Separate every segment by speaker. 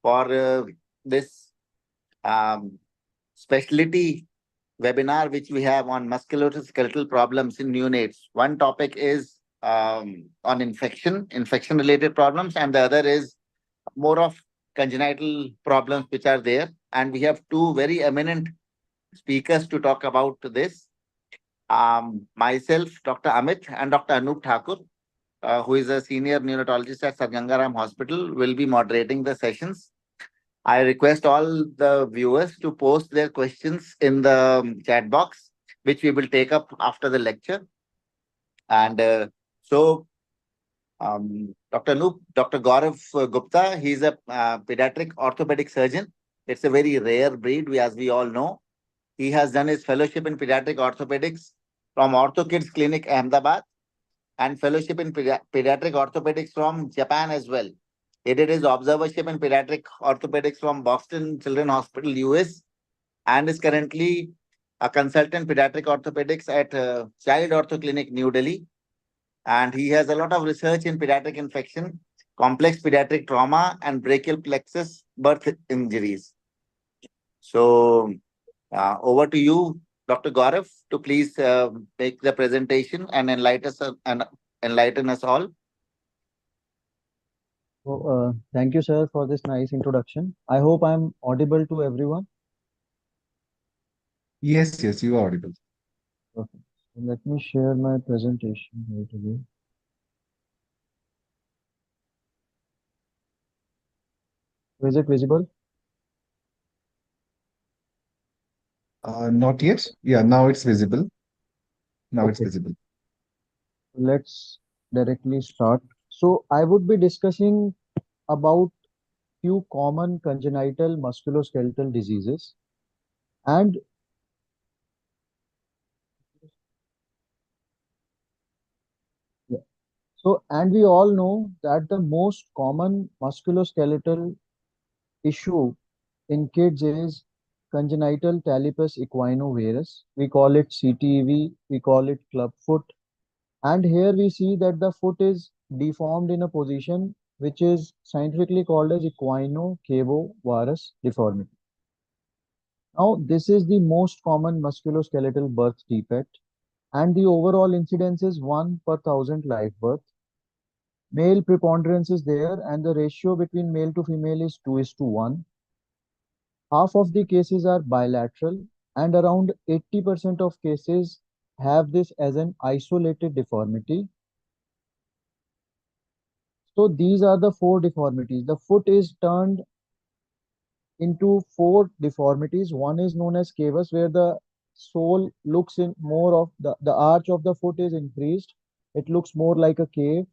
Speaker 1: for this um, specialty webinar which we have on musculoskeletal problems in neonates. One topic is on infection related problems, and the other is more of congenital problems which are there. And we have two very eminent speakers to talk about this. Myself, Dr. Amit, and Dr. Anup Thakur, who is a senior neonatologist at Sir Gangaram Hospital, will be moderating the sessions. I request all the viewers to post their questions in the chat box, which we will take up after the lecture. And so, Dr. Gaurav Gupta, he's a pediatric orthopedic surgeon. It's a very rare breed, as we all know. He has done his fellowship in pediatric orthopedics from OrthoKids Clinic, Ahmedabad, and fellowship in pediatric orthopedics from Japan as well. He did his observership in pediatric orthopedics from Boston Children's Hospital, US, and is currently a consultant pediatric orthopedics at Child Ortho Clinic, New Delhi. And he has a lot of research in pediatric infection, complex pediatric trauma, and brachial plexus birth injuries. So, over to you, Dr. Gaurav, to please make the presentation and enlighten us all.
Speaker 2: Thank you, sir, for this nice introduction. I hope I'm audible to everyone.
Speaker 3: Yes, you are audible.
Speaker 2: Okay. So let me share my presentation right away. Is it visible?
Speaker 3: Not yet. Yeah, now it's visible. Now it's
Speaker 2: Okay.
Speaker 3: visible.
Speaker 2: Let's directly start. So I would be discussing about few common congenital musculoskeletal diseases, and yeah, and we all know that the most common musculoskeletal issue in kids is congenital talipes equinovarus. We call it CTEV, we call it clubfoot. And here we see that the foot is deformed in a position which is scientifically called as equino-cavo-varus deformity. Now, this is the most common musculoskeletal birth defect, and the overall incidence is 1 per 1,000 live birth. Male preponderance is there, and the ratio between male to female is 2:1. Half of the cases are bilateral, and around 80% of cases have this as an isolated deformity. So these are the four deformities. The foot is turned into four deformities. One is known as cavus, where the sole looks in more of the arch of the foot is increased. It looks more like a cave.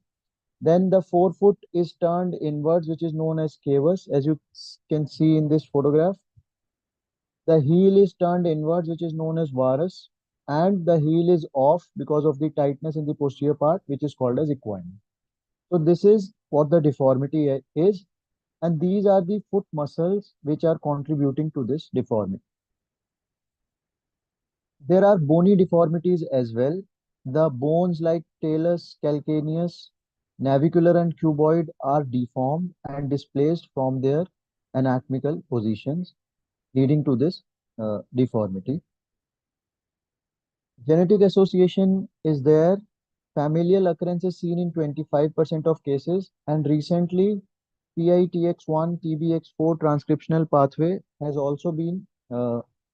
Speaker 2: Then the forefoot is turned inwards, which is known as cavus, as you can see in this photograph. The heel is turned inwards, which is known as varus, and the heel is off because of the tightness in the posterior part, which is called as equine. So this is what the deformity is, and these are the foot muscles which are contributing to this deformity. There are bony deformities as well. The bones like talus, calcaneus, navicular and cuboid are deformed and displaced from their anatomical positions, leading to this deformity. Genetic association is there. Familial occurrence is seen in 25% of cases, and recently PITX1 TBX4 transcriptional pathway has also been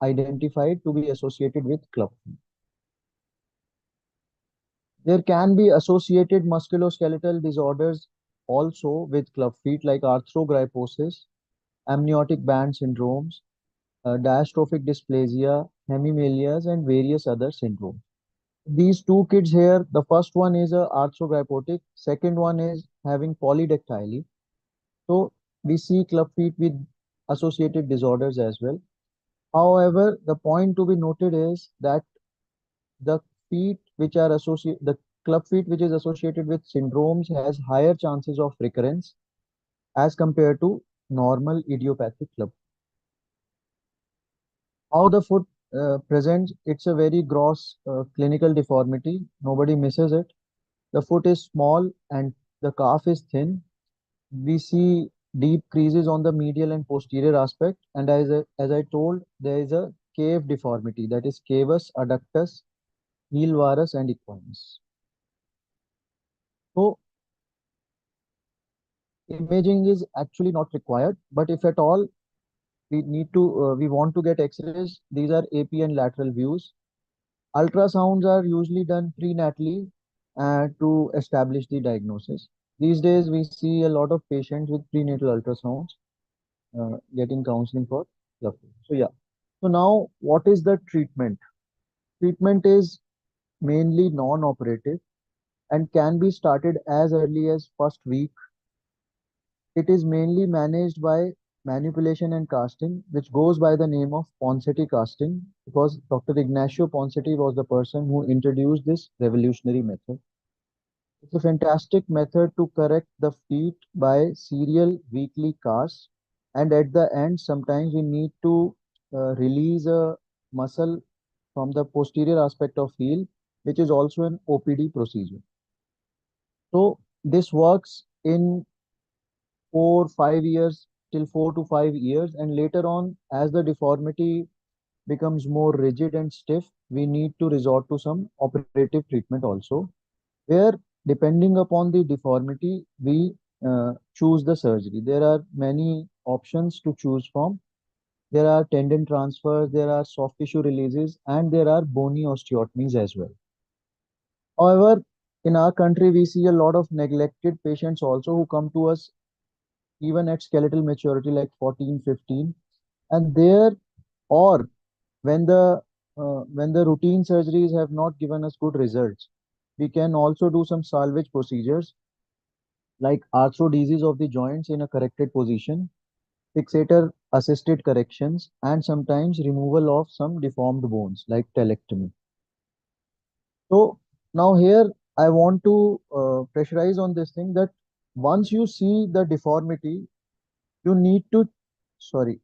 Speaker 2: identified to be associated with clubfoot. There can be associated musculoskeletal disorders also with club feet, like arthrogryposis, amniotic band syndromes, diastrophic dysplasia, hemimalias, and various other syndromes. These two kids here, the first one is a arthrogrypotic, second one is having polydactyly. So we see club feet with associated disorders as well. However, the point to be noted is that the feet which are associated, the club feet which is associated with syndromes has higher chances of recurrence as compared to normal idiopathic club. How the foot presents, it's a very gross clinical deformity. Nobody misses it. The foot is small and the calf is thin. We see deep creases on the medial and posterior aspect, and as I told, there is a cave deformity, that is cavus, adductus, heel varus, and equinus. So imaging is actually not required, but if at all we want to get X-rays, these are AP and lateral views. Ultrasounds are usually done prenatally to establish the diagnosis. These days, we see a lot of patients with prenatal ultrasounds getting counseling for cluster. So yeah. So now, what is the treatment? Treatment is mainly non-operative and can be started as early as first week. It is mainly managed by manipulation and casting, which goes by the name of Ponseti casting, because Dr. Ignacio Ponseti was the person who introduced this revolutionary method. It's a fantastic method to correct the feet by serial weekly casts. And at the end, sometimes we need to release a muscle from the posterior aspect of heel, which is also an OPD procedure. So this works in 4 5 years, till 4 to 5 years, and later on, as the deformity becomes more rigid and stiff, we need to resort to some operative treatment also, where depending upon the deformity, we choose the surgery. There are many options to choose from. There are tendon transfers, there are soft tissue releases, and there are bony osteotomies as well. However, in our country, we see a lot of neglected patients also who come to us even at skeletal maturity like 14, 15, and there, or when the routine surgeries have not given us good results, we can also do some salvage procedures like arthrodesis of the joints in a corrected position, fixator assisted corrections, and sometimes removal of some deformed bones like talectomy. So now here I want to pressurize on this thing that once you see the deformity, you need to, sorry,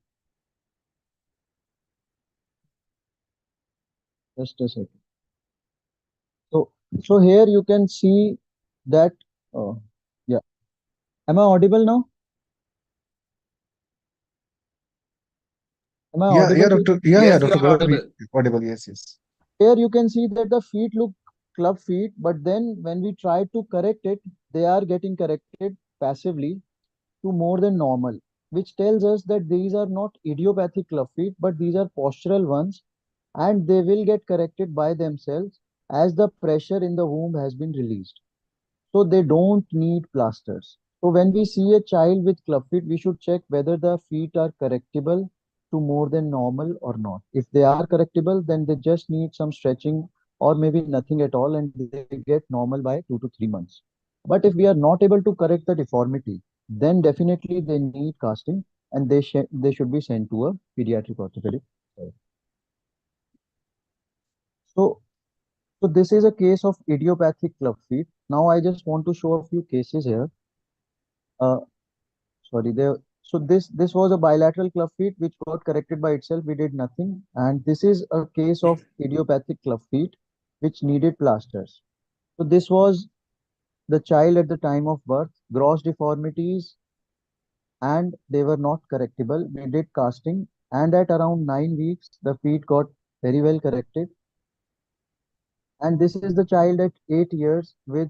Speaker 2: just a second. So, so here you can see that, yeah. Am I audible now? Am I
Speaker 3: Yeah,
Speaker 2: audible?
Speaker 3: yeah, doctor. Yeah, yeah,
Speaker 4: Yes, you
Speaker 3: Dr.
Speaker 4: are
Speaker 3: Gaurav,
Speaker 4: audible.
Speaker 3: audible. Yes, yes.
Speaker 2: Here you can see that the feet look club feet, but then when we try to correct it, they are getting corrected passively to more than normal, which tells us that these are not idiopathic club feet, but these are postural ones, and they will get corrected by themselves as the pressure in the womb has been released. So they don't need plasters. So when we see a child with club feet, we should check whether the feet are correctable to more than normal or not. If they are correctable, then they just need some stretching or maybe nothing at all, and they get normal by 2 to 3 months. But if we are not able to correct the deformity, then definitely they need casting, and they should be sent to a pediatric orthopedic. So so this is a case of idiopathic club feet. Now I just want to show a few cases here. Uh, Sorry, there. So this was a bilateral club feet which got corrected by itself. We did nothing, and this is a case of idiopathic club feet which needed plasters. So this was the child at the time of birth, gross deformities, and they were not correctable. We did casting, and at around 9 weeks, the feet got very well corrected. And this is the child at 8 years with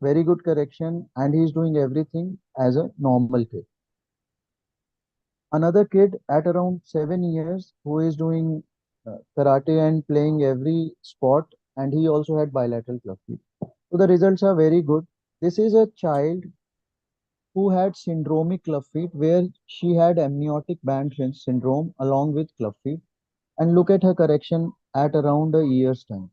Speaker 2: very good correction, and he's doing everything as a normal kid. Another kid at around 7 years who is doing karate and playing every sport, and he also had bilateral club feet. So the results are very good. This is a child who had syndromic club feet, where she had amniotic band syndrome along with club feet. And look at her correction at around a year's time.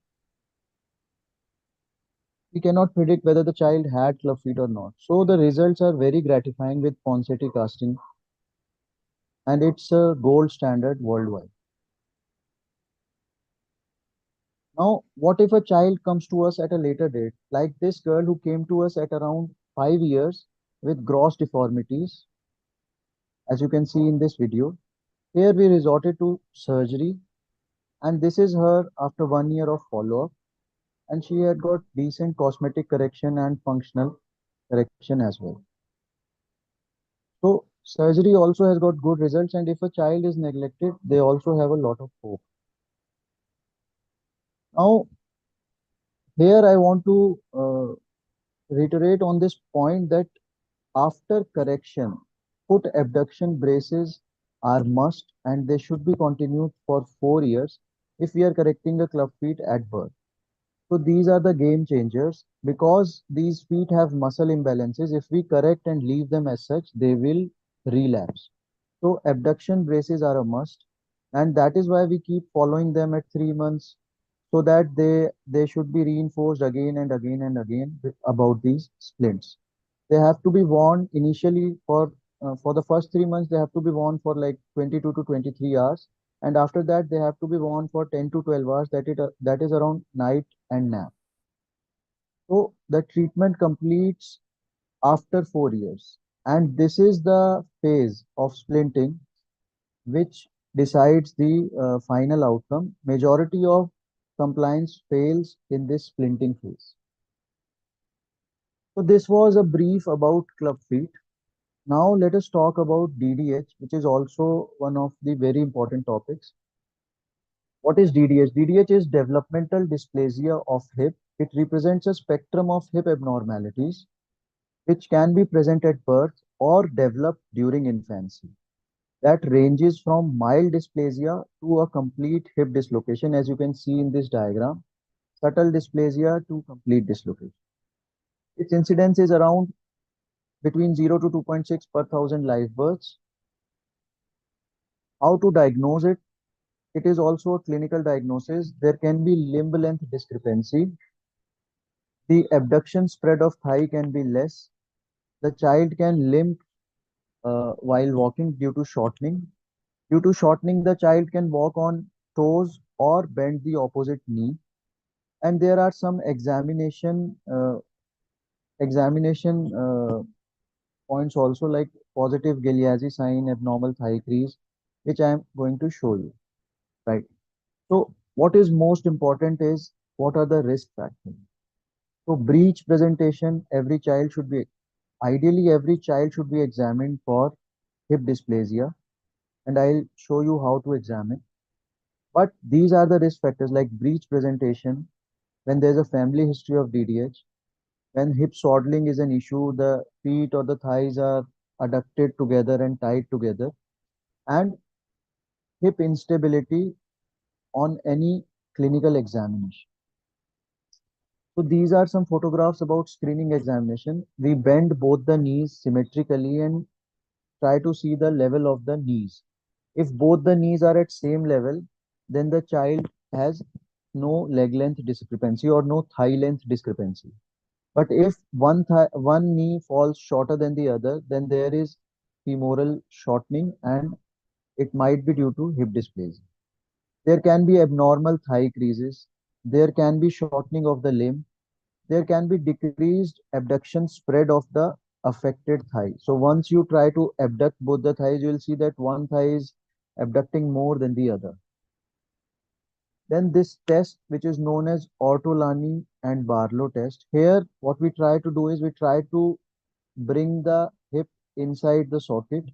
Speaker 2: We cannot predict whether the child had club feet or not. So the results are very gratifying with Ponseti casting, and it's a gold standard worldwide. Now, what if a child comes to us at a later date, like this girl who came to us at around 5 years with gross deformities, as you can see in this video. Here we resorted to surgery, and this is her after 1 year of follow-up, and she had got decent cosmetic correction and functional correction as well. So Surgery also has got good results, and if a child is neglected, they also have a lot of hope. Now, here I want to reiterate on this point that after correction, foot abduction braces are must and they should be continued for 4 years if we are correcting a club feet at birth. So these are the game changers because these feet have muscle imbalances. If we correct and leave them as such, they will relapse. So abduction braces are a must, and that is why we keep following them at 3 months so that they should be reinforced again and again and again about these splints. They have to be worn initially for the first 3 months. They have to be worn for like 22 to 23 hours, and after that they have to be worn for 10 to 12 hours. That is around night and nap. So the treatment completes after 4 years, and this is the phase of splinting which decides the final outcome. Majority of compliance fails in this splinting phase. So this was a brief about club feet. Now let us talk about DDH, which is also one of the very important topics. What is DDH? DDH is developmental dysplasia of hip. It represents a spectrum of hip abnormalities which can be present at birth or develop during infancy. That ranges from mild dysplasia to a complete hip dislocation, as you can see in this diagram, subtle dysplasia to complete dislocation. Its incidence is around between 0 to 2.6 per thousand live births. How to diagnose it? It is also a clinical diagnosis. There can be limb length discrepancy. The abduction spread of thigh can be less. The child can limp while walking due to shortening. Due to shortening, the child can walk on toes or bend the opposite knee. And there are some examination points also, like positive Galeazzi sign, abnormal thigh crease, which I am going to show you. Right. So what is most important is what are the risk factors. So breech presentation, every child should be examined for hip dysplasia, and I'll show you how to examine. But these are the risk factors like breech presentation, when there's a family history of DDH, when hip swaddling is an issue, the feet or the thighs are adducted together and tied together, and hip instability on any clinical examination. So these are some photographs about screening examination. We bend both the knees symmetrically and try to see the level of the knees. If both the knees are at same level, then the child has no leg length discrepancy or no thigh length discrepancy. But if one knee falls shorter than the other, then there is femoral shortening and it might be due to hip dysplasia. There can be abnormal thigh creases. There can be shortening of the limb. There can be decreased abduction spread of the affected thigh. So once you try to abduct both the thighs, you will see that one thigh is abducting more than the other. Then this test, which is known as Ortolani and Barlow test. Here, what we try to do is we try to bring the hip inside the socket,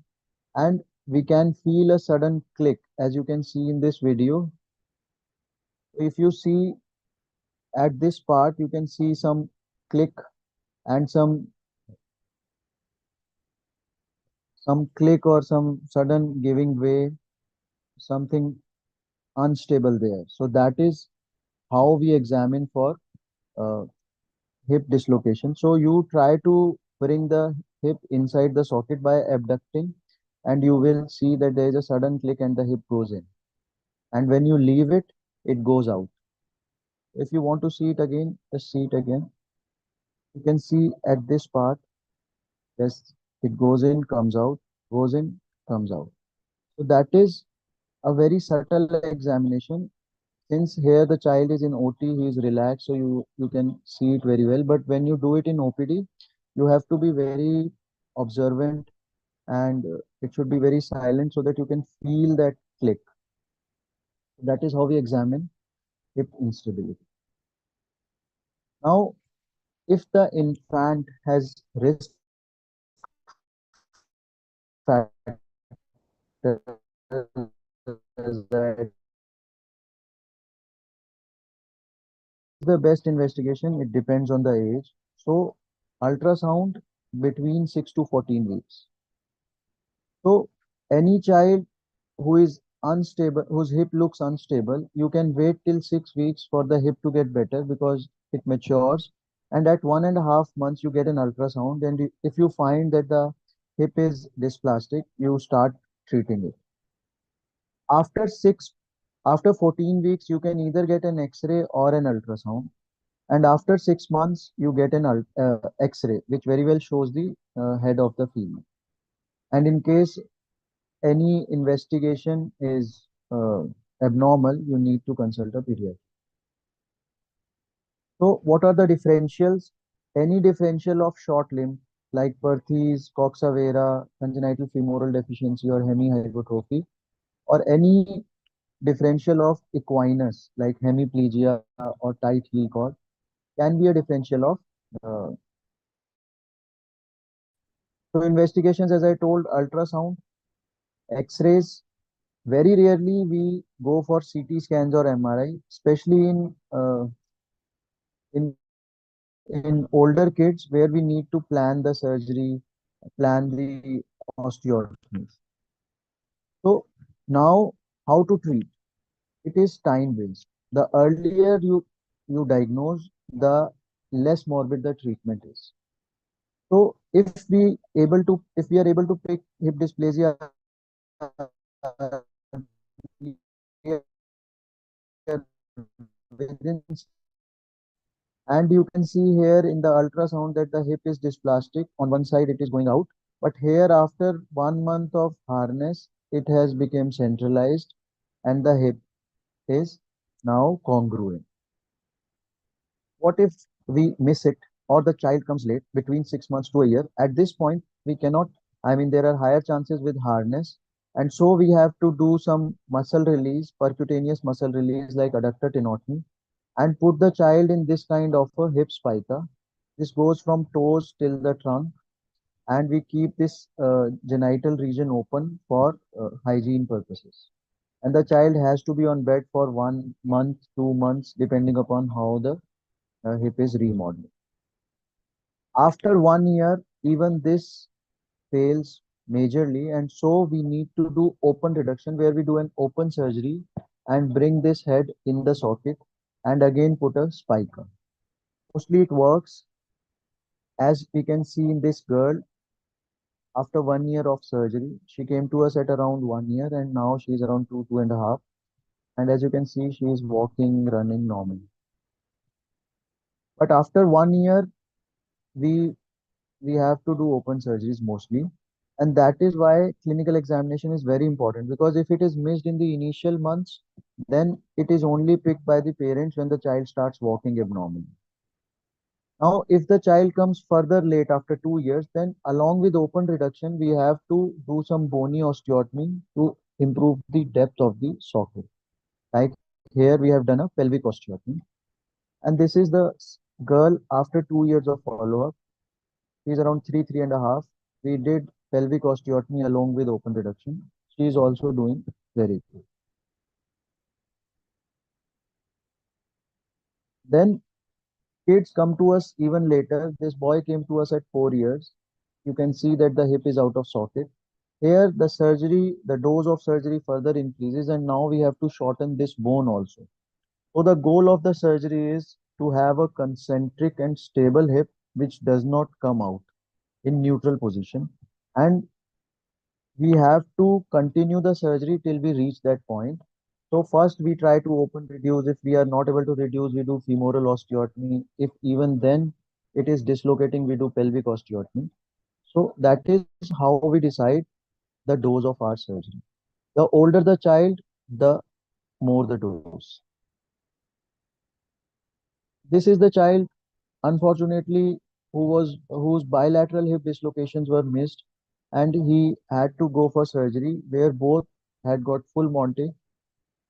Speaker 2: and we can feel a sudden click, as you can see in this video. If you see at this part, you can see some click and some click or some sudden giving way, something unstable there. So that is how we examine for uh, hip dislocation. So you try to bring the hip inside the socket by abducting, and you will see that there is a sudden click and the hip goes in. And when you leave it, it goes out. If you want to see it again, just see it again. You can see at this part, yes, it goes in, comes out, goes in, comes out. So that is a very subtle examination. Since here the child is in OT, he is relaxed, so you can see it very well. But when you do it in OPD, you have to be very observant, and it should be very silent so that you can feel that click. That is how we examine hip instability. Now, if the infant has risk factors, as I the best investigation, it depends on the age. So ultrasound between 6 to 14 weeks. So any child who is unstable, whose hip looks unstable, you can wait till 6 weeks for the hip to get better because it matures. And at 1.5 months, you get an ultrasound. And if you find that the hip is dysplastic, you start treating it. After after 14 weeks, you can either get an X-ray or an ultrasound. And after 6 months, you get an X-ray, which very well shows the head of the female. And in case any investigation is abnormal, you need to consult a pediatrician. So, what are the differentials? Any differential of short limb, like Perthes, Coxa vara, congenital femoral deficiency, or hemihypertrophy, or any differential of equinus, like hemiplegia or tight heel cord, can be a differential of. So, investigations, as I told, ultrasound, X-rays. Very rarely we go for CT scans or MRI, especially in in older kids where we need to plan the surgery, plan the osteotomy. So now how to treat? It is time based. The earlier you diagnose, the less morbid the treatment is. So if we are able to pick hip dysplasia within, and you can see here in the ultrasound that the hip is dysplastic. On one side, it is going out. But here, after 1 month of harness, it has become centralized and the hip is now congruent. What if we miss it or the child comes late between 6 months to a year? At this point, we cannot, I mean, there are higher chances with harness. And so we have to do some muscle release, percutaneous muscle release like adductor tenotomy, and put the child in this kind of a hip spica. This goes from toes till the trunk, and we keep this genital region open for hygiene purposes. And the child has to be on bed for 1 month, 2 months, depending upon how the hip is remodeled. After 1 year, even this fails majorly, and so we need to do open reduction where we do an open surgery and bring this head in the socket and again put a spica. Mostly it works, as we can see in this girl. After 1 year of surgery, she came to us at around 1 year, and now she's around two and a half. And as you can see, she is walking, running normally. But after 1 year, we we have to do open surgeries mostly. And that is why clinical examination is very important, because if it is missed in the initial months, then it is only picked by the parents when the child starts walking abnormally. Now, if the child comes further late after 2 years, then along with open reduction, we have to do some bony osteotomy to improve the depth of the socket. Like here, we have done a pelvic osteotomy. And this is the girl after 2 years of follow-up. She's around 3.5. We did pelvic osteotomy along with open reduction. She is also doing very good. Then kids come to us even later. This boy came to us at 4 years. You can see that the hip is out of socket. Here, the dose of surgery further increases, and now we have to shorten this bone also. So the goal of the surgery is to have a concentric and stable hip which does not come out in neutral position. And we have to continue the surgery till we reach that point. So first we try to open reduce. If we are not able to reduce, we do femoral osteotomy. If even then it is dislocating, we do pelvic osteotomy. So that is how we decide the dose of our surgery. The older the child, the more the dose. This is the child, unfortunately, whose bilateral hip dislocations were missed, and he had to go for surgery where both had got full monte,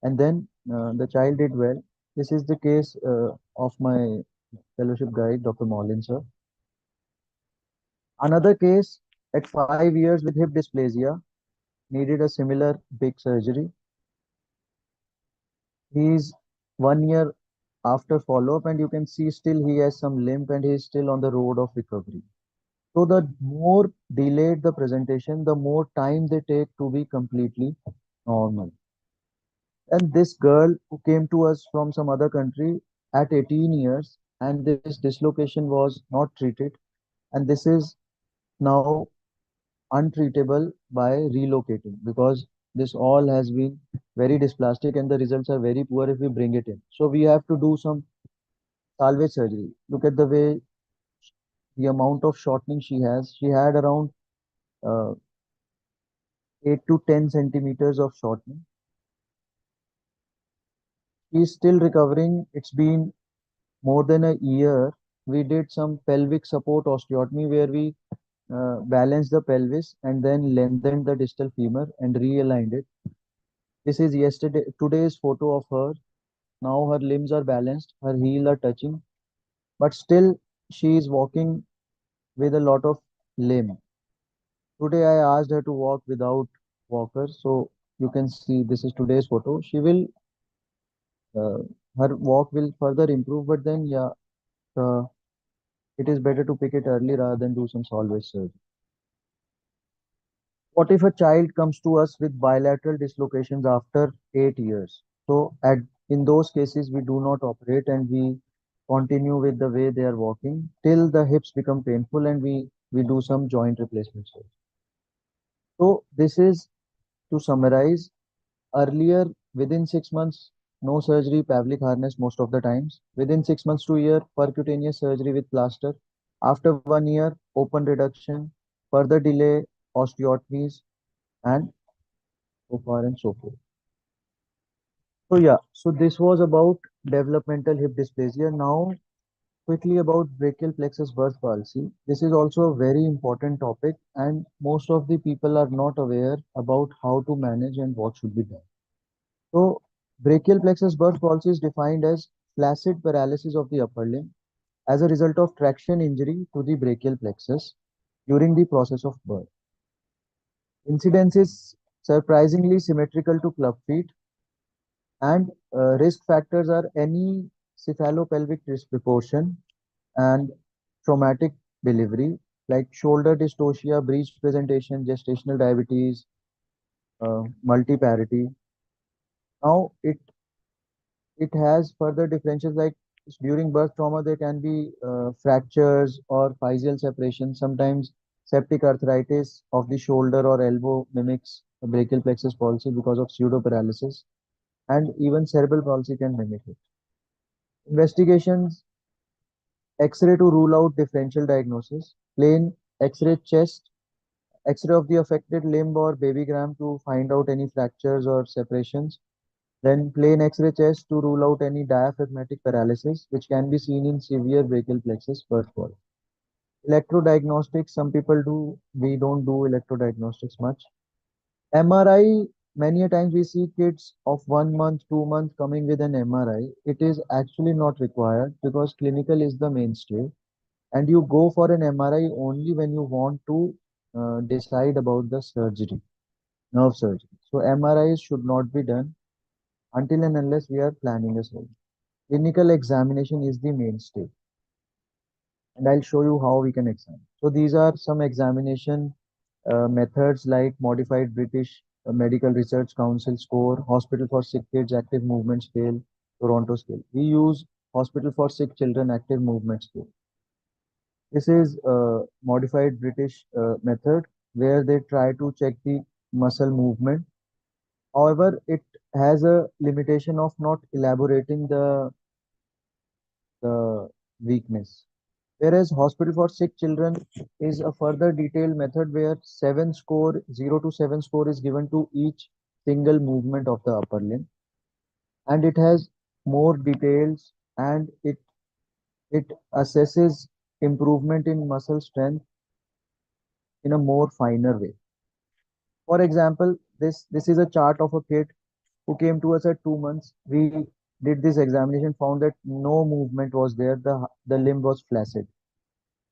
Speaker 2: and then the child did well. This is the case of my fellowship guide, Dr. Maulin sir. Another case, At 5 years with hip dysplasia, needed a similar big surgery. He's 1 year after follow-up, and you can see still he has some limp and he's still on the road of recovery. So the more delayed the presentation, the more time they take to be completely normal. And this girl who came to us from some other country at 18 years, and this dislocation was not treated, and this is now untreatable by relocating, because this all has been very dysplastic and the results are very poor if we bring it in. So we have to do some salvage surgery. Look at the way, the amount of shortening she has. She had around uh, 8 to 10 centimeters of shortening. She is still recovering. It's been more than a year. We did some pelvic support osteotomy where we balanced the pelvis and then lengthened the distal femur and realigned it. This is today's photo of her. Now her limbs are balanced, her heel are touching, but still she is walking with a lot of limb. Today I asked her to walk without walker, so you can see this is today's photo. She will uh, her walk will further improve, but then yeah, it is better to pick it early rather than do some salvage surgery. What if a child comes to us with bilateral dislocations after 8 years? So at in those cases, we do not operate and we continue with the way they are walking till the hips become painful and we do some joint replacement surgery. So this is to summarize. Earlier, within 6 months, no surgery, Pavlik harness most of the times. Within 6 months to a year, percutaneous surgery with plaster. After 1 year, open reduction, further delay, osteotomies, and so far and so forth. So yeah, so this was about developmental hip dysplasia. Now quickly about brachial plexus birth palsy. This is also a very important topic and most of the people are not aware about how to manage and what should be done. So brachial plexus birth palsy is defined as flaccid paralysis of the upper limb as a result of traction injury to the brachial plexus during the process of birth. Incidence is surprisingly symmetrical to club feet, and risk factors are any cephalopelvic disproportion and traumatic delivery like shoulder dystocia, breech presentation, gestational diabetes, multiparity. Now it has further differentials like during birth trauma there can be fractures or physial separation. Sometimes septic arthritis of the shoulder or elbow mimics a brachial plexus palsy because of pseudoparalysis, and even cerebral palsy can mimic it. Investigations: X-ray to rule out differential diagnosis, plain X-ray chest, X-ray of the affected limb or babygram to find out any fractures or separations, then plain X-ray chest to rule out any diaphragmatic paralysis, which can be seen in severe brachial plexus birth fall. Electrodiagnostics, some people do, we don't do electrodiagnostics much. MRI, many a times we see kids of 1 month, 2 months coming with an MRI. It is actually not required because clinical is the mainstay. And you go for an MRI only when you want to decide about the surgery, nerve surgery. So MRIs should not be done until and unless we are planning a surgery. Clinical examination is the mainstay, and I'll show you how we can examine. So these are some examination methods like Modified British Medical Research Council score, Hospital for Sick Kids Active Movement Scale, Toronto scale. We use Hospital for Sick Children Active Movement Scale. This is a modified British method where they try to check the muscle movement. However, it has a limitation of not elaborating the weakness. Whereas Hospital for Sick Children is a further detailed method where 0 to 7 score is given to each single movement of the upper limb, and it has more details and it assesses improvement in muscle strength in a more finer way. For example, this is a chart of a kid who came to us at 2 months. We did this examination, found that no movement was there. The limb was flaccid.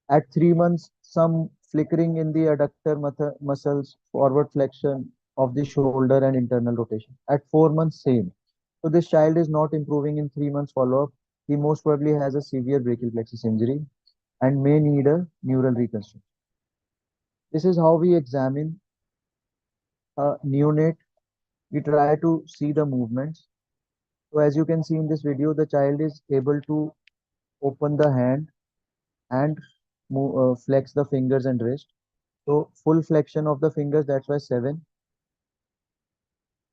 Speaker 2: At 3 months, some flickering in the adductor muscles, forward flexion of the shoulder and internal rotation. At 4 months, same. So this child is not improving in 3 months follow-up. He most probably has a severe brachial plexus injury and may need a neural reconstruction. This is how we examine a neonate. We try to see the movements. So as you can see in this video, the child is able to open the hand and flex the fingers and wrist. So full flexion of the fingers, that's why 7.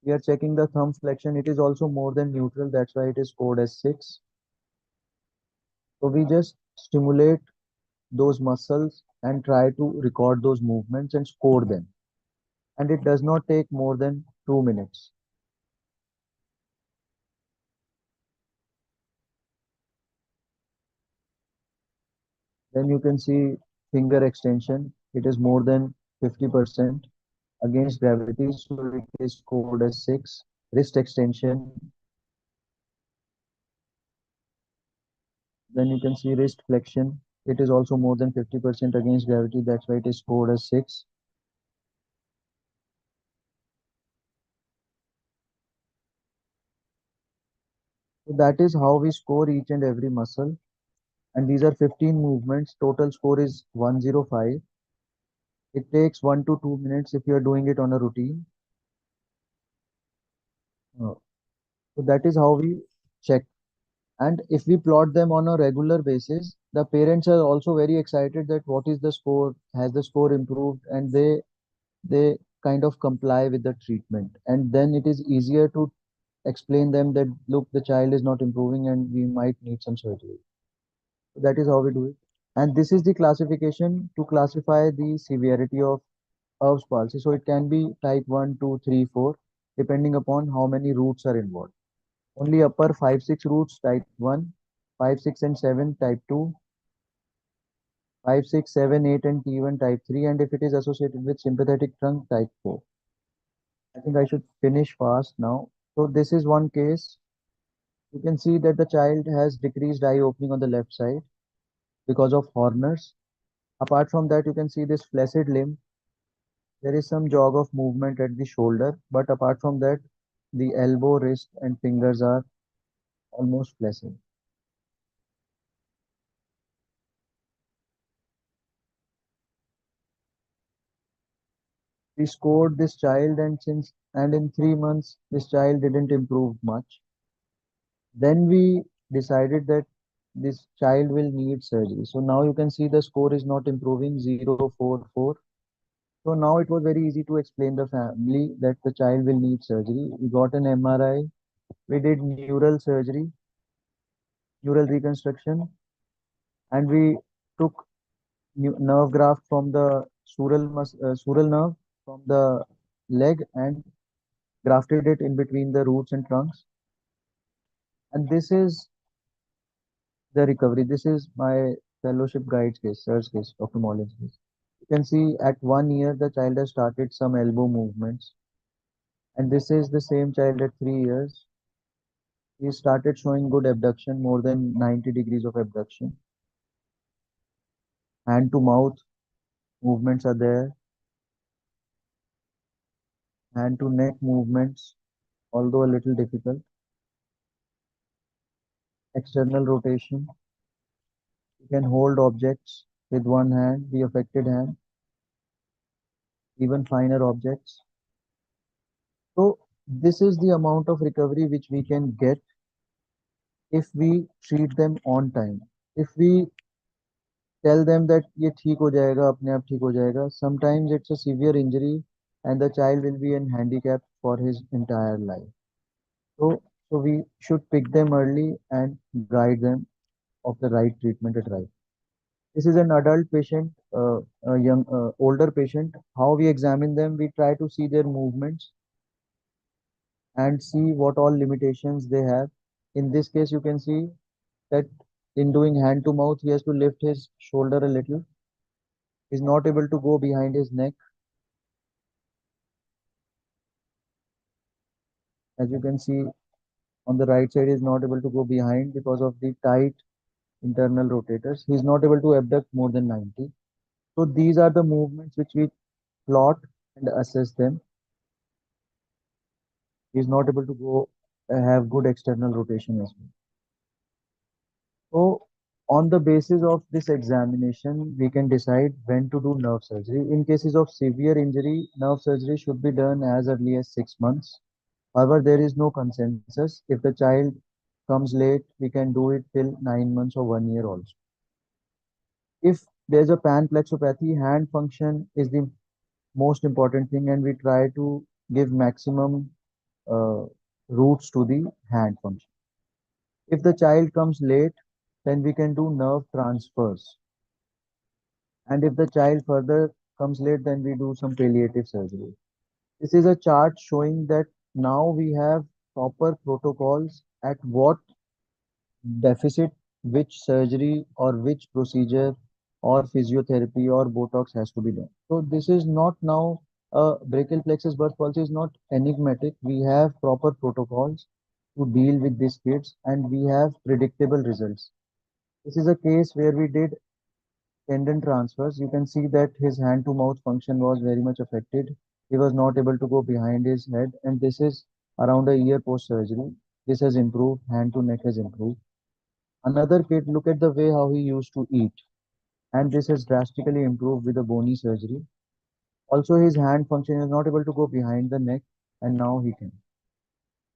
Speaker 2: We are checking the thumb flexion. It is also more than neutral. That's why it is scored as 6. So we just stimulate those muscles and try to record those movements and score them. And it does not take more than 2 minutes. Then you can see finger extension. It is more than 50% against gravity. So it is scored as 6. Wrist extension. Then you can see wrist flexion. It is also more than 50% against gravity. That's why it is scored as 6. So that is how we score each and every muscle. And these are 15 movements. Total score is 105. It takes 1 to 2 minutes if you are doing it on a routine. So that is how we check. And if we plot them on a regular basis, the parents are also very excited that what is the score, has the score improved, and they kind of comply with the treatment. And then it is easier to explain them that look, the child is not improving and we might need some surgery. So that is how we do it. And this is the classification to classify the severity of Erb's palsy. So it can be type 1, 2, 3, 4, depending upon how many roots are involved. Only upper 5, 6 roots type 1, 5, 6 and 7 type 2, 5, 6, 7, 8 and T1 type 3, and if it is associated with sympathetic trunk type 4. I think I should finish fast now. So this is one case. You can see that the child has decreased eye opening on the left side because of Horner's. Apart from that, you can see this flaccid limb. There is some jog of movement at the shoulder, but apart from that, the elbow, wrist, and fingers are almost flaccid. We scored this child, and in 3 months, this child didn't improve much. Then we decided that this child will need surgery. So now you can see the score is not improving 044. So now it was very easy to explain the family that the child will need surgery. We got an MRI, we did neural surgery, neural reconstruction, and we took nerve graft from the sural nerve from the leg and grafted it in between the roots and trunks. And this is the recovery. This is my fellowship guide's case, sir's case, Dr. Mollin's case. You can see at 1 year, the child has started some elbow movements. And this is the same child at 3 years. He started showing good abduction, more than 90 degrees of abduction. Hand to mouth movements are there. Hand to neck movements, although a little difficult. External rotation. You can hold objects with one hand, the affected hand, even finer objects. So this is the amount of recovery which we can get if we treat them on time. If we tell them that ये ठीक हो जाएगा, अपने आप ठीक हो जाएगा, sometimes it's a severe injury and the child will be in handicap for his entire life. So we should pick them early and guide them of the right treatment at right. This is an adult patient, a young, older patient. How we examine them, we try to see their movements and see what all limitations they have. In this case, you can see that in doing hand to mouth, he has to lift his shoulder a little. He's not able to go behind his neck. As you can see on the right side, he is not able to go behind because of the tight internal rotators. He is not able to abduct more than 90. So these are the movements which we plot and assess them. He is not able to go have good external rotation as well. So on the basis of this examination, we can decide when to do nerve surgery. In cases of severe injury, nerve surgery should be done as early as 6 months. However, there is no consensus. If the child comes late, we can do it till 9 months or 1 year also. If there's a panplexopathy, hand function is the most important thing, and we try to give maximum uh, roots to the hand function. If the child comes late, then we can do nerve transfers. And if the child further comes late, then we do some palliative surgery. This is a chart showing that now we have proper protocols at what deficit, which surgery or which procedure or physiotherapy or Botox has to be done. So this is not now brachial plexus burst palsy is not enigmatic. We have proper protocols to deal with these kids and we have predictable results. This is a case where we did tendon transfers. You can see that his hand to mouth function was very much affected. He was not able to go behind his head, and this is around a year post surgery. This has improved, hand to neck has improved. Another kid, look at the way how he used to eat, and this has drastically improved with the bony surgery. Also, his hand function is not able to go behind the neck, and now he can.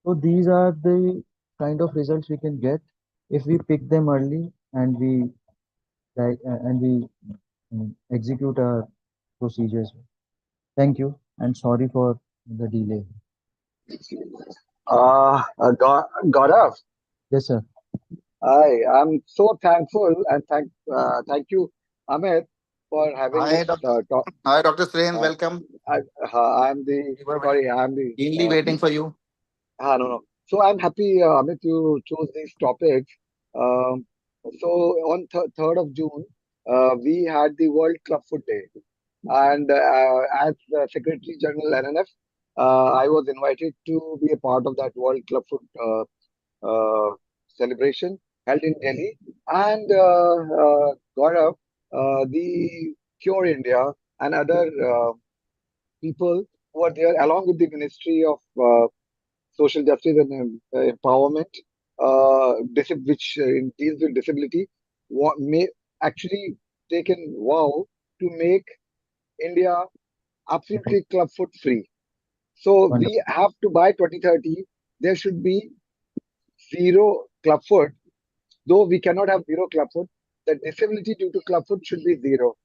Speaker 2: So these are the kind of results we can get if we pick them early and we execute our procedures. Thank you, and sorry for the delay.
Speaker 4: Gaurav,
Speaker 2: Yes, sir.
Speaker 4: I'm so thankful and thank you, Amit, for having
Speaker 1: Hi,
Speaker 4: this
Speaker 1: Dr.
Speaker 4: talk.
Speaker 1: Hi, Dr. Sren.
Speaker 4: Uh,
Speaker 1: Welcome.
Speaker 4: I'm the
Speaker 1: We were
Speaker 4: sorry, I'm the
Speaker 1: keenly waiting for you.
Speaker 4: no, no. So I'm happy, Amit, you chose these topics. Um, so on 3rd of June, we had the World Clubfoot Day, and as the Secretary General NNF, I was invited to be a part of that World Clubfoot uh, celebration held in Delhi. And Gaurav, the Cure India and other people who are there, along with the Ministry of Social Justice and Empowerment, which deals with disability, may actually taken vow to make India absolutely clubfoot free. So we
Speaker 2: Wonderful.
Speaker 4: have to, by 2030, there should be zero clubfoot. Though we cannot have zero clubfoot, the disability due to clubfoot should be zero.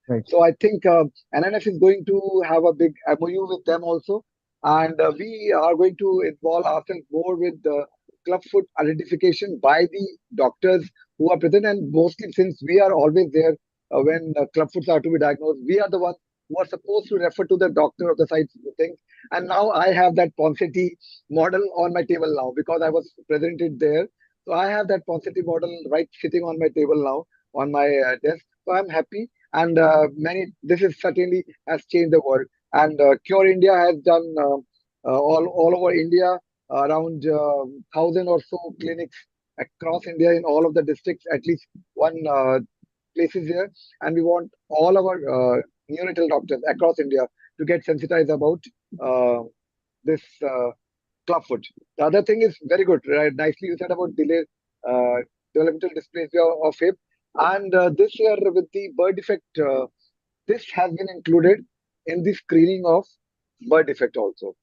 Speaker 2: Right.
Speaker 4: So I think NNF is going to have a big MOU with them also, and we are going to involve ourselves more with the clubfoot identification by the doctors who are present, and mostly since we are always there when clubfoots are to be diagnosed, we are the ones who are supposed to refer to the doctor of the site things. And now I have that Ponseti model on my table now because I was presented there. So I have that Ponseti model right sitting on my table now on my desk. So I'm happy and many this is certainly has changed the world and Cure India has done all over India around 1,000 or so clinics across India in all of the districts, at least one places here, and we want all our neonatal doctors across India to get sensitized about this clubfoot. The other thing is very good, right? Nicely you said about uh, developmental dysplasia of hip. And this year, with the bird defect, this has been included in the screening of bird defect also.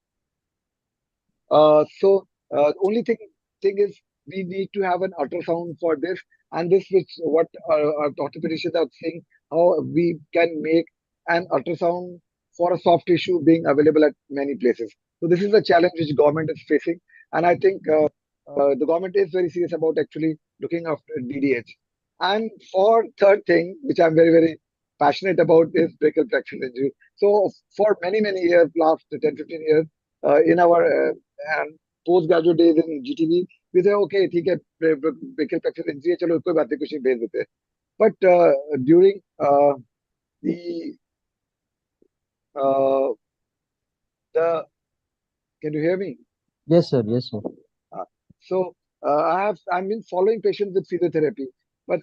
Speaker 4: Only thing is we need to have an ultrasound for this, and this which what our orthopedicians are saying how we can make an ultrasound for a soft tissue being available at many places. So this is a challenge which government is facing, and I think the government is very serious about actually looking after DDH. And for third thing, which I'm very passionate about, is brachial plexus injury. So for many years, last 10-15 years, in our and postgraduate days in GTV, we say, okay, ठीक है, brachial plexus injury है, चलो कोई बात नहीं, कुछ नहीं भेज देते. But during the uh, the can you hear me?
Speaker 2: Yes, sir. Yes, sir.
Speaker 4: Uh, I've been following patients with physiotherapy, but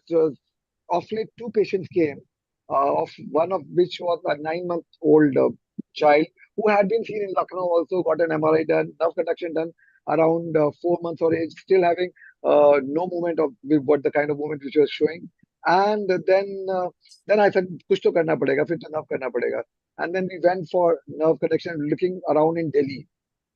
Speaker 4: of late two patients came. of one of which was a 9-month-old child who had been seen in Lucknow, also got an MRI done, nerve conduction done around 4 months of age, still having no movement of with what the kind of movement which was showing. And then I said, कुछ तो करना पड़ेगा, फिर तो nerve करना पड़ेगा. And then we went for nerve conduction, looking around in Delhi.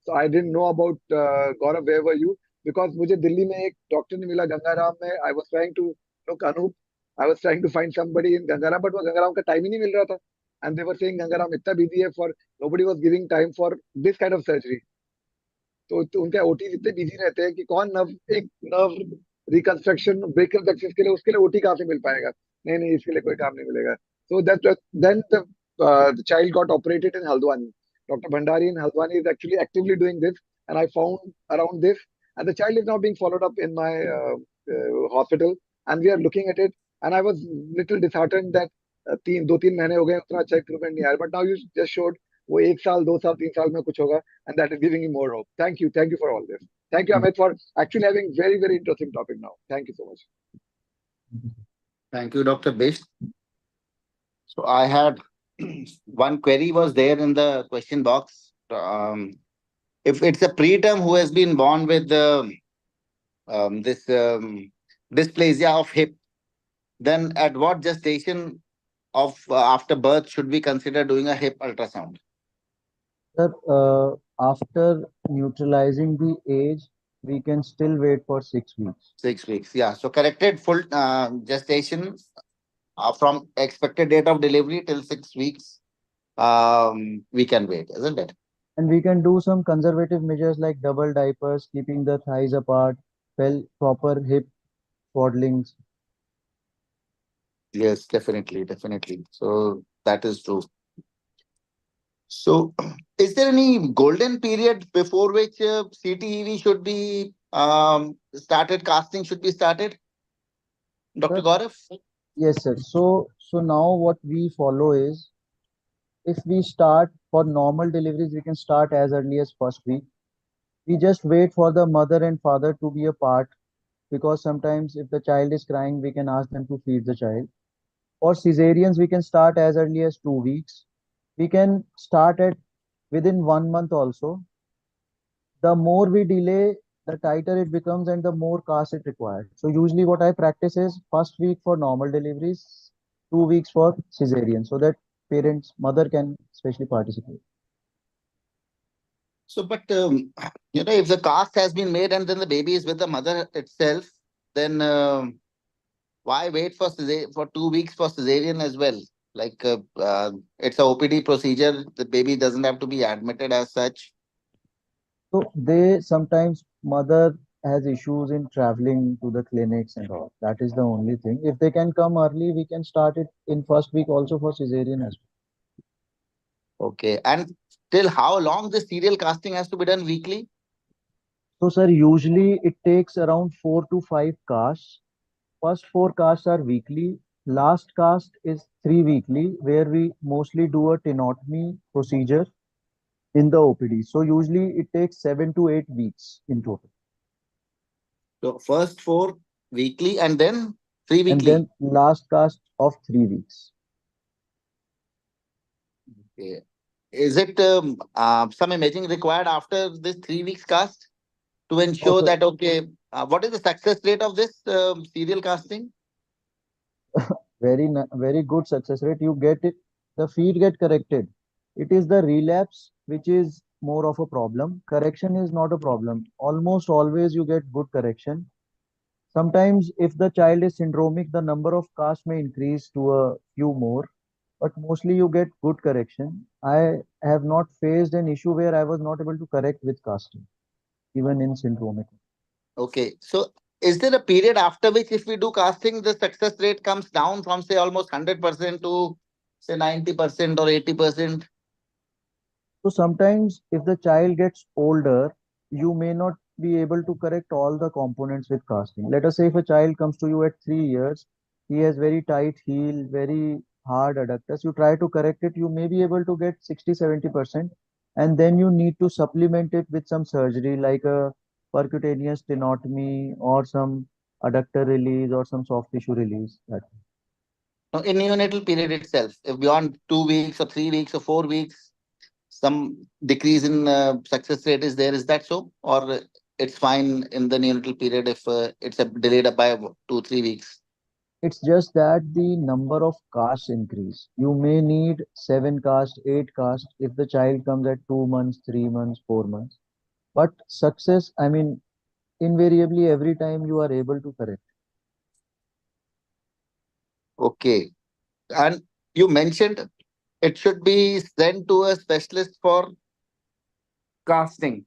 Speaker 4: So I didn't know about Gaurav, where were you? Because मुझे दिल्ली में एक डॉक्टर ने मिला गंगाराम में. I was trying to look Anup. I was trying to find somebody in Gangaram, but वो गंगाराम का time ही नहीं मिल रहा था. And they were saying Gangaram इतना busy है for nobody was giving time for this kind of surgery. तो उनके OT इतने बिजी रहते हैं कि कौन नर्व रिकंस्ट्रक्शन ब्रेक रिडक्शन के लिए उसके लिए ओटी कहाँ से मिल पाएगा. नहीं नहीं, इसके लिए कोई काम नहीं मिलेगा. So that then the child got operated in Haldwani. Dr. Bhandari in Haldwani is actually actively doing this, and I found around this, and the child is now being followed up in my hospital, and we are looking at it. And I was little disheartened that 2-3 महीने हो गए उतना अच्छा improvement नहीं आया. But now you just showed वो 1 साल 2 साल 3 साल में कुछ होगा, and that is giving me more hope. Thank you for all this. Thank you, Amit, for actually having very interesting topic now. Thank you so much.
Speaker 1: Thank you, Dr. Bish. So I had one query was there in the question box. If it's a preterm who has been born with this dysplasia of hip, then at what gestation of after birth should we consider doing a hip ultrasound?
Speaker 2: Sir, after neutralizing the age, we can still wait for 6 weeks.
Speaker 1: 6 weeks, yeah. So corrected full gestation from expected date of delivery till 6 weeks, we can wait, isn't it?
Speaker 2: And we can do some conservative measures like double diapers, keeping the thighs apart, proper hip swaddlings.
Speaker 1: Yes, definitely. So that is true. So is there any golden period before which CTEV should be started, casting should be started? Dr.
Speaker 2: Sir?
Speaker 1: Gaurav?
Speaker 2: Yes, sir. So now what we follow is, if we start for normal deliveries, we can start as early as first week. We just wait for the mother and father to be apart, because sometimes if the child is crying, we can ask them to feed the child. For cesareans, we can start as early as 2 weeks. We can start at within 1 month also. The more we delay, the tighter it becomes and the more cast it requires. So usually what I practice is first week for normal deliveries, 2 weeks for cesarean, so that mother can especially participate.
Speaker 1: So, but if the cast has been made and then the baby is with the mother itself, then why wait for 2 weeks for cesarean as well? Like it's a OPD procedure. The baby doesn't have to be admitted as such.
Speaker 2: So they sometimes mother has issues in traveling to the clinics and all. That is the only thing. If they can come early, we can start it in first week also for cesarean as well.
Speaker 1: Okay. And till how long the serial casting has to be done weekly?
Speaker 2: So sir, usually it takes around 4 to 5 casts. First 4 casts are weekly. Last cast is 3 weekly, where we mostly do a tenotomy procedure in the OPD. So usually it takes 7 to 8 weeks in total.
Speaker 1: So first 4 weekly and then 3 weekly.
Speaker 2: And then last cast of 3 weeks.
Speaker 1: Okay. Is it some imaging required after this 3 weeks cast to ensure that, okay, what is the success rate of this serial casting?
Speaker 2: Very good success rate. You get it, the feet get corrected. It is the relapse which is more of a problem. Correction is not a problem. Almost always you get good correction. Sometimes if the child is syndromic, the number of casts may increase to a few more, but mostly you get good correction. I have not faced an issue where I was not able to correct with casting, even in syndromic.
Speaker 1: Okay. So is there a period after which if we do casting, the success rate comes down from say almost 100% to say 90% or 80%?
Speaker 2: So sometimes if the child gets older, you may not be able to correct all the components with casting. Let us say if a child comes to you at 3 years, he has very tight heel, very hard adductors. You try to correct it, you may be able to get 60-70%, and then you need to supplement it with some surgery like a percutaneous tenotomy or some adductor release or some soft tissue release.
Speaker 1: No, in neonatal period itself, if beyond 2 weeks or 3 weeks or 4 weeks, some decrease in success rate is there. Is that so? Or it's fine in the neonatal period if it's delayed up by 2, 3 weeks?
Speaker 2: It's just that the number of casts increase. You may need 7 casts, 8 casts if the child comes at 2 months, 3 months, 4 months. But success, I mean, invariably every time you are able to correct.
Speaker 1: Okay. And you mentioned it should be sent to a specialist for casting.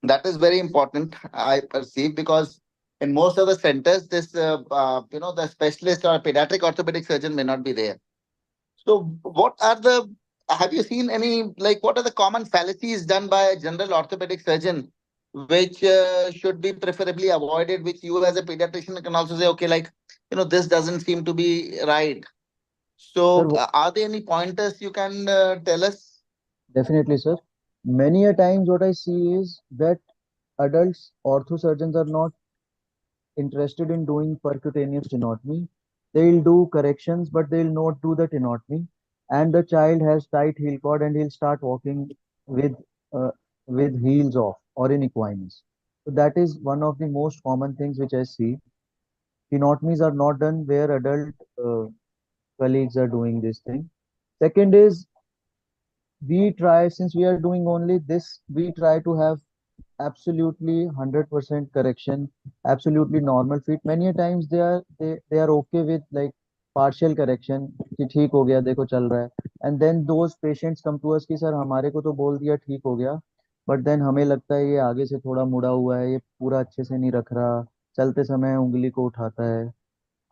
Speaker 1: That is very important, I perceive, because in most of the centers, the specialist or pediatric orthopedic surgeon may not be there. So, have you seen any, like, what are the common fallacies done by a general orthopedic surgeon, which should be preferably avoided, which you as a pediatrician can also say, okay, like, this doesn't seem to be right.
Speaker 2: Sir,
Speaker 1: So, are there any pointers you can tell us?
Speaker 2: definitely, sir. Many a times what I see is that adults ortho surgeons are not interested in doing percutaneous tenotomy. They'll do corrections, but they'll not do the tenotomy. And the child has tight heel cord and he'll start walking with uh, with heels off or in equinus. So that is one of the most common things which I see. Tenotomies are not done where adult colleagues are doing this thing. Second is we try, since we are doing only this, we try to have absolutely 100% correction, absolutely normal fit. Many a times they are okay with like partial correction कि ठीक हो गया देखो चल रहा है, and then those patients come to us कि sir हमारे को तो बोल दिया ठीक हो गया, but then हमें लगता है ये आगे से थोड़ा मुड़ा हुआ है, ये पूरा अच्छे से नहीं रख रहा, चलते समय उंगली को उठाता है.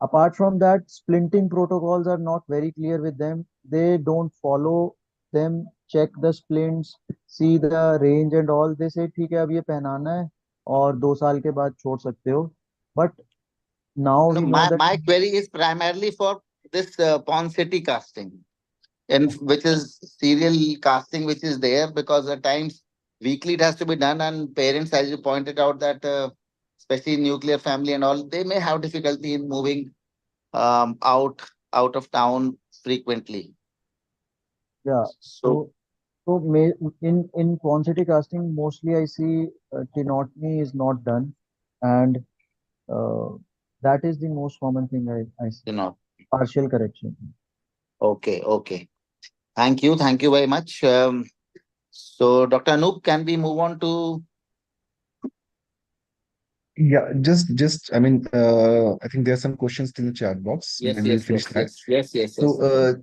Speaker 2: Apart from that, splinting protocols are not very clear with them. They don't follow them, check the splints, see the range and all. They say ठीक है अब ये पहनाना है और 2 साल के बाद छोड़ सकते हो. But now
Speaker 1: No,
Speaker 2: we know that
Speaker 1: my query is primarily for this Ponseti casting, and which is serial casting, which is there because at times weekly it has to be done, and parents, as you pointed out, that especially nuclear family and all, they may have difficulty in moving out of town frequently.
Speaker 2: yeah.
Speaker 1: So
Speaker 2: In quantity casting, mostly I see tenotomy is not done, and uh, that is the most common thing I see.
Speaker 1: you know,
Speaker 2: Partial correction.
Speaker 1: okay. Thank you very much. So Dr. Anoop, can we move on to
Speaker 3: Yeah, I mean, I think there are some questions in the chat box.
Speaker 1: yes,
Speaker 3: We'll
Speaker 1: yes,
Speaker 3: finish
Speaker 1: yes,
Speaker 3: that.
Speaker 1: yes, yes, yes,
Speaker 3: So,
Speaker 1: yes.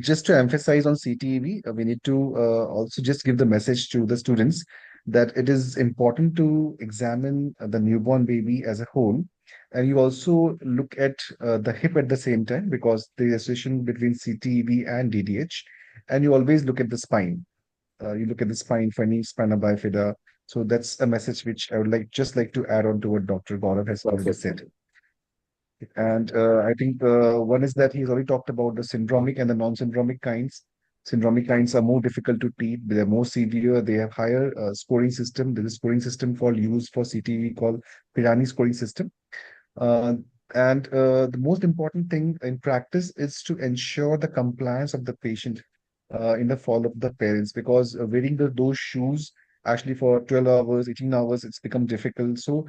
Speaker 3: just to emphasize on CTEV, we need to also just give the message to the students that it is important to examine the newborn baby as a whole. And you also look at the hip at the same time because the association between CTEV and DDH. And you always look at the spine. You look at the spine, finding spina bifida. So that's a message which I would like to add on to what Dr. Gaurav has already
Speaker 1: Perfect.
Speaker 3: said. And I think one is that he's already talked about the syndromic and the non-syndromic kinds. Syndromic kinds are more difficult to treat. They're more severe. They have higher scoring system. There's a scoring system called used for CTE called Pirani scoring system. Uh, and the most important thing in practice is to ensure the compliance of the patient in the fall of the parents because wearing those shoes actually for 12 hours, 18 hours, it's become difficult. So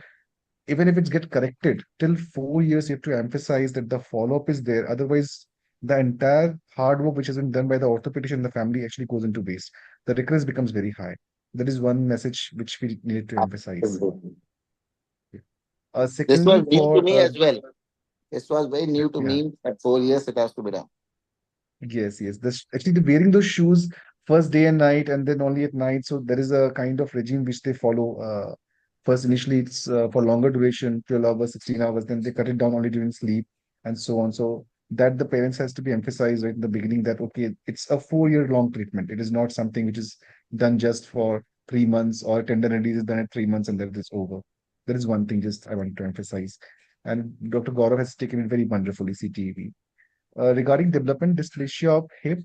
Speaker 3: even if it's get corrected till 4 years, you have to emphasize that the follow-up is there. Otherwise, the entire hard work which has been done by the orthopedician and the family actually goes into waste. The recurrence becomes very high. That is one message which we need to emphasize.
Speaker 1: Absolutely. This
Speaker 3: Secondly,
Speaker 1: was new to
Speaker 3: for
Speaker 1: me as well. This was very new to
Speaker 3: yeah,
Speaker 1: me. At 4 years, it has to be done.
Speaker 3: yes. Actually, the wearing those shoes first day and night, and then only at night. So there is a kind of regime which they follow. First, initially, it's for longer duration, 12 hours, 16 hours. Then they cut it down only during sleep, and so on. So that the parents has to be emphasized right in the beginning that okay, it's a 4 year long treatment. It is not something which is done just for 3 months or tender release is done at 3 months and then it's over. That is one thing just I want to emphasize. And Dr. Gaurav has taken it very wonderfully, CTV. Regarding development dysplasia of hip,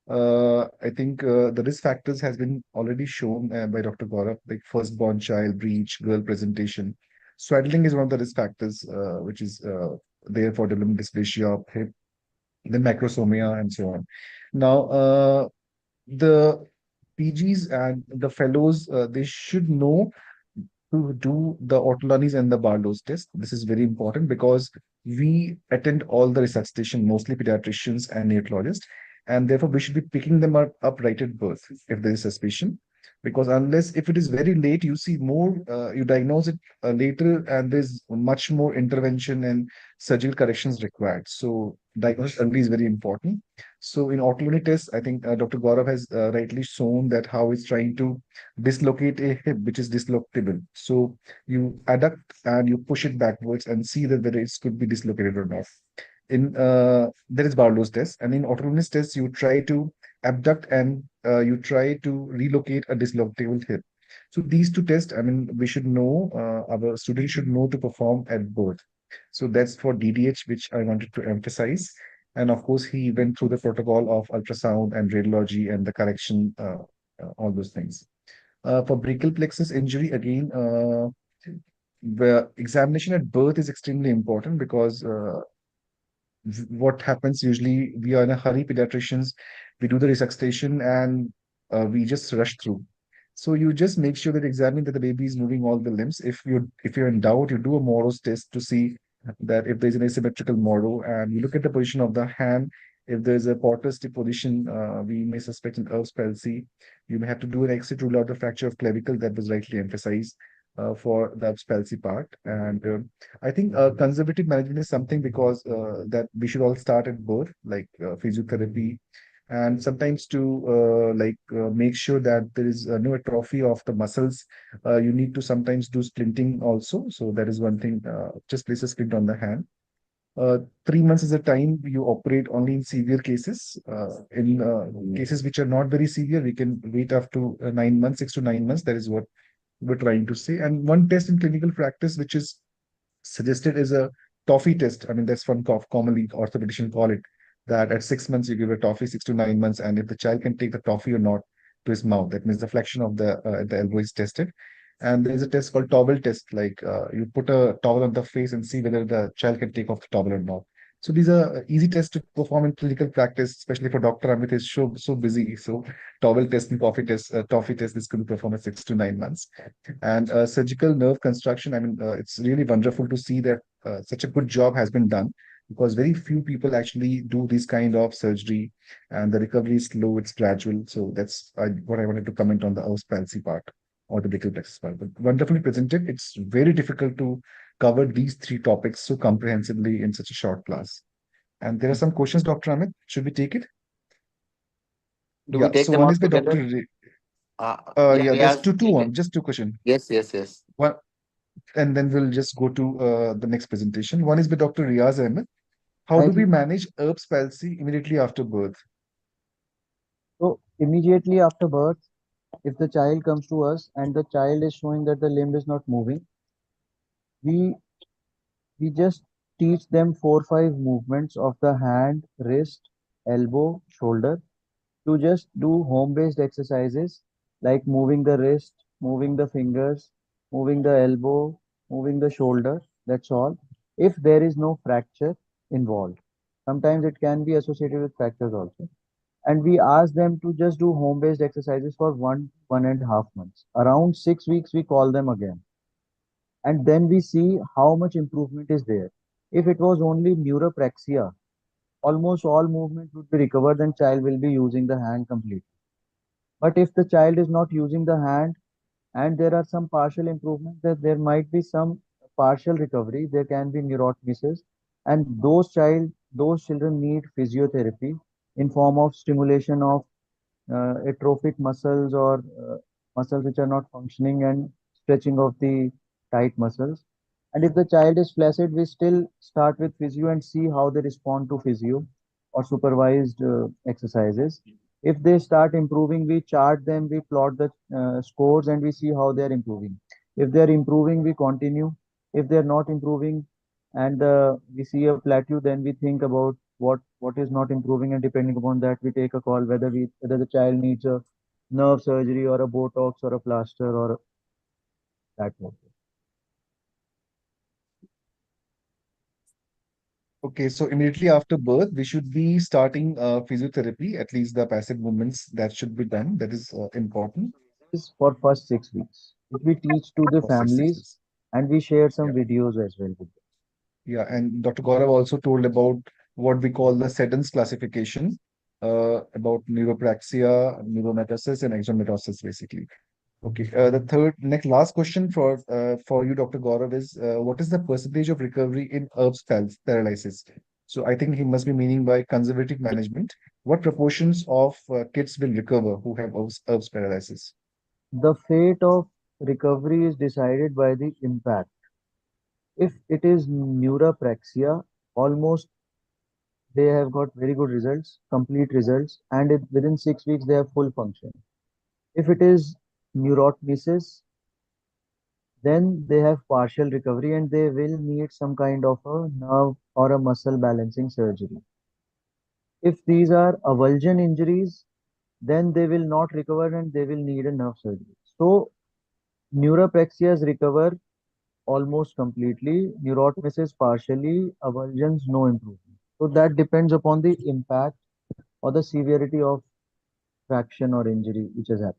Speaker 3: I think the risk factors has been already shown by Dr. Gaurav, like firstborn child, breech, girl presentation. Swaddling is one of the risk factors which is there for development dysplasia of hip. then macrosomia, and so on. Now, the PGs and the fellows, they should know to do the Ortolani's and the Barlow's test. This is very important because we attend all the resuscitation, mostly pediatricians and neonatologists, and therefore we should be picking them up right at birth if there is suspicion. Because unless if it is very late, you see more, you diagnose it later, and there's much more intervention and surgical corrections required. So diagnosis early is very important. So in autoimmune tests, I think Dr. Gaurav has rightly shown that how it's trying to dislocate a hip which is dislocatable. So you adduct and you push it backwards and see that whether it could be dislocated or not. In There is Barlow's test, and in autonomous tests, you try to abduct and you try to relocate a dislocatable hip. So these two tests, I mean, we should know, our students should know to perform at birth. So that's for DDH, which I wanted to emphasize. And of course, he went through the protocol of ultrasound and radiology and the correction, all those things. For brachial plexus injury, again, the examination at birth is extremely important because what happens usually, we are in a hurry, pediatricians, we do the resuscitation and we just rush through. So you just make sure that examine that the baby is moving all the limbs. If you're in doubt, you do a Moro's test to see that if there's an asymmetrical Moro, and you look at the position of the hand. If there's a Porter's tip position, we may suspect an Erb's palsy. You may have to do an exit rule out the fracture of clavicle that was rightly emphasized for the Erb's palsy part. And I think conservative management is something because that we should all start at birth, like physiotherapy, and sometimes to make sure that there is no atrophy of the muscles. You need to sometimes do splinting also. So that is one thing. Just place a splint on the hand. 3 months is the time you operate only in severe cases. In cases which are not very severe, we can wait up to 9 months, 6 to 9 months. That is what we're trying to say. And one test in clinical practice which is suggested is a toffee test. I mean, that's one commonly orthopedicians call it, that at 6 months you give a toffee, 6 to 9 months, and if the child can take the toffee or not to his mouth, that means the flexion of the elbow is tested. And there is a test called towel test, like you put a towel on the face and see whether the child can take off the towel or not. So these are easy tests to perform in clinical practice, especially for Dr. Amit is so busy. So towel test and toffee test, this could be performed at 6 to 9 months. And surgical nerve construction, I mean, it's really wonderful to see that such a good job has been done, because very few people actually do this kind of surgery, and the recovery is slow, it's gradual. So that's what I wanted to comment on the Erb's palsy part or the brachial plexus part. But wonderfully presented. It's very difficult to cover these three topics so comprehensively in such a short class. And there are some questions, Dr. Amit. Should we take it?
Speaker 1: Do we
Speaker 3: Yeah.
Speaker 1: take
Speaker 3: So
Speaker 1: them
Speaker 3: one
Speaker 1: all
Speaker 3: is by
Speaker 1: together?
Speaker 3: Dr.
Speaker 1: Yeah,
Speaker 3: Yeah, there's
Speaker 1: Riaz,
Speaker 3: two,
Speaker 1: take it.
Speaker 3: just two questions.
Speaker 1: Yes, yes, yes.
Speaker 3: One, and then we'll just go to the next presentation. One is by Dr. Riaz Ahmed. How do
Speaker 2: Thank
Speaker 3: we
Speaker 2: you.
Speaker 3: manage Erb's palsy immediately after birth?
Speaker 2: So immediately after birth, if the child comes to us and the child is showing that the limb is not moving, we we just teach them 4 5 movements of the hand, wrist, elbow, shoulder, to just do home based exercises like moving the wrist, moving the fingers, moving the elbow, moving the shoulder. That's all. If there is no fracture involved, sometimes it can be associated with fractures also. And we ask them to just do home based exercises for 1.5 months. Around 6 weeks, we call them again. And then we see how much improvement is there. If it was only neuropraxia, almost all movements would be recovered and child will be using the hand completely. But if the child is not using the hand and there are some partial improvements, that there might be some partial recovery, there can be neurotomies, and those children need physiotherapy in form of stimulation of atrophic muscles or muscles which are not functioning, and stretching of the tight muscles. And if the child is flaccid, we still start with physio and see how they respond to physio or supervised exercises. If they start improving, we chart them, we plot the scores, and we see how they are improving. If they are improving, we continue. If they are not improving and we see a plateau, then we think about what is not improving, and depending upon that, we take a call whether the child needs a nerve surgery or a Botox or a plaster or that.
Speaker 3: Okay, so immediately after birth, we should be starting physiotherapy, at least the passive movements that should be done. That is important
Speaker 2: Is for first 6 weeks, which we teach to the
Speaker 3: for 6
Speaker 2: families,
Speaker 3: weeks.
Speaker 2: and we share some
Speaker 3: Yeah.
Speaker 2: videos as well with them.
Speaker 3: Yeah, and Dr. Gaurav also told about what we call the SEDENS classification, about neuropraxia, neurometasis, and exometasis, basically. Okay, the last question for you, Dr. Gaurav, is what is the percentage of recovery in herbs paralysis? So I think he must be meaning by conservative management. What proportions of kids will recover who have herbs paralysis?
Speaker 2: The fate of recovery is decided by the impact. If it is neuropraxia, almost they have got very good results, complete results, and within 6 weeks they have full function. If it is neurotmesis, then they have partial recovery and they will need some kind of a nerve or a muscle balancing surgery. If these are avulsion injuries, then they will not recover and they will need a nerve surgery. So, neuropraxias recover almost completely, neurotmesis partially, avulsions no improvement. So, that depends upon the impact or the severity of fraction or injury which has happened.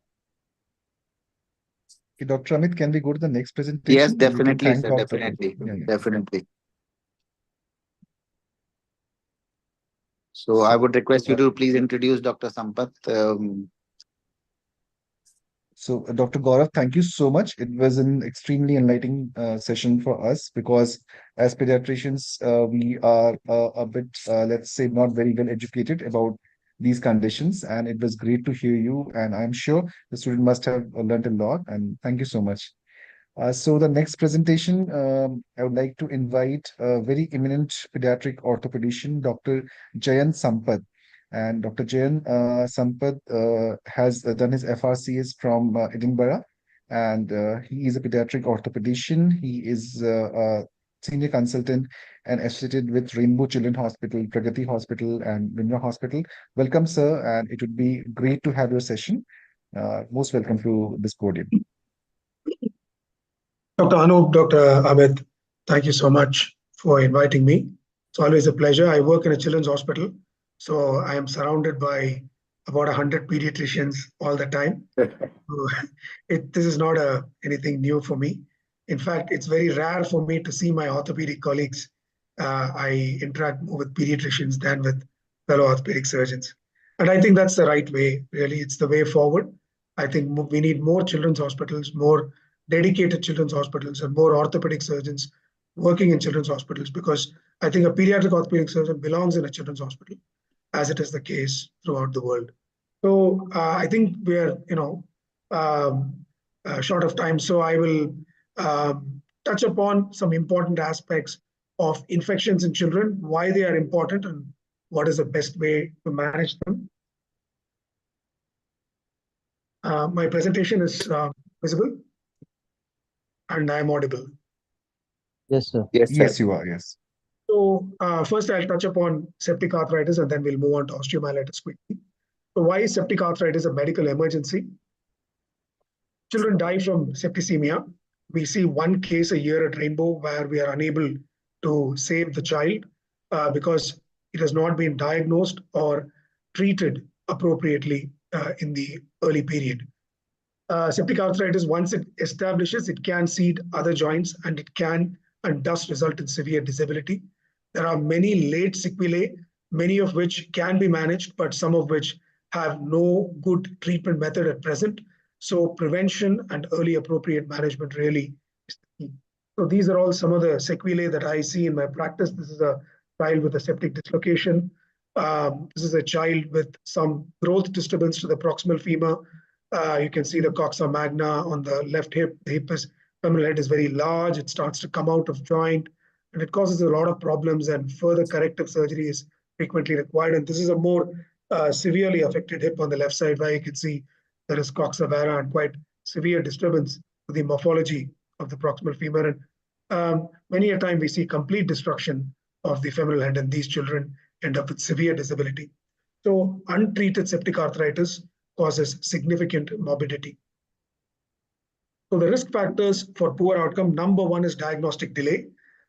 Speaker 3: Okay, Dr. Amit, can we go to the next
Speaker 1: Yes,
Speaker 3: presentation? We can
Speaker 1: definitely,
Speaker 3: thank
Speaker 1: sir.
Speaker 3: Dr.
Speaker 1: Definitely.
Speaker 3: Yeah, yeah.
Speaker 1: Definitely. So I
Speaker 3: So,
Speaker 1: would request you to please introduce Dr. Sampath.
Speaker 3: Dr. Gaurav, thank you so much. It was an extremely enlightening session for us because, as pediatricians, we are a bit, let's say, not very well educated about these conditions. And it was great to hear you. And I'm sure the student must have learned a lot. And thank you so much. So the next presentation, I would like to invite a very eminent pediatric orthopedician, Dr. Jayan Sampath. And Dr. Jayan Sampath has done his FRCS from Edinburgh, and he is a pediatric orthopedician. He is a senior consultant and associated with Rainbow Children Hospital, Pragati Hospital, and Vimla Hospital. Welcome, sir, and it would be great to have your session. Most welcome to this podium.
Speaker 5: Dr. Anup, Dr. Amit, thank you so much for inviting me. It's always a pleasure. I work in a children's hospital, so I am surrounded by about 100 pediatricians all the time. So this is not anything new for me. In fact, it's very rare for me to see my orthopedic colleagues. I interact more with pediatricians than with fellow orthopedic surgeons. And I think that's the right way, really. It's the way forward. I think we need more children's hospitals, more dedicated children's hospitals, and more orthopedic surgeons working in children's hospitals, because I think a pediatric orthopedic surgeon belongs in a children's hospital, as it is the case throughout the world. So I think we're, um, short of time. So I will touch upon some important aspects of infections in children, why they are important, and what is the best way to manage them. My presentation is visible and I am audible.
Speaker 2: Yes, sir.
Speaker 1: Yes, sir.
Speaker 3: Yes, you are. Yes.
Speaker 5: So first I'll touch upon septic arthritis and then we'll move on to osteomyelitis quickly. So why is septic arthritis a medical emergency? Children die from septicemia. We see one case a year at Rainbow where we are unable to save the child because it has not been diagnosed or treated appropriately in the early period. Septic arthritis, once it establishes, it can seed other joints and it can and does result in severe disability. There are many late sequelae, many of which can be managed, but some of which have no good treatment method at present. So prevention and early appropriate management really is the key. So these are all some of the sequelae that I see in my practice. This is a child with a septic dislocation. This is a child with some growth disturbance to the proximal femur. You can see the coxa magna on the left hip. The femoral head is very large. It starts to come out of joint, and it causes a lot of problems. And further corrective surgery is frequently required. And this is a more severely affected hip on the left side, where you can see there is coxa vara and quite severe disturbance to the morphology of the proximal femur. And many a time we see complete destruction of the femoral head, and these children end up with severe disability. So untreated septic arthritis causes significant morbidity. So the risk factors for poor outcome, number one is diagnostic delay.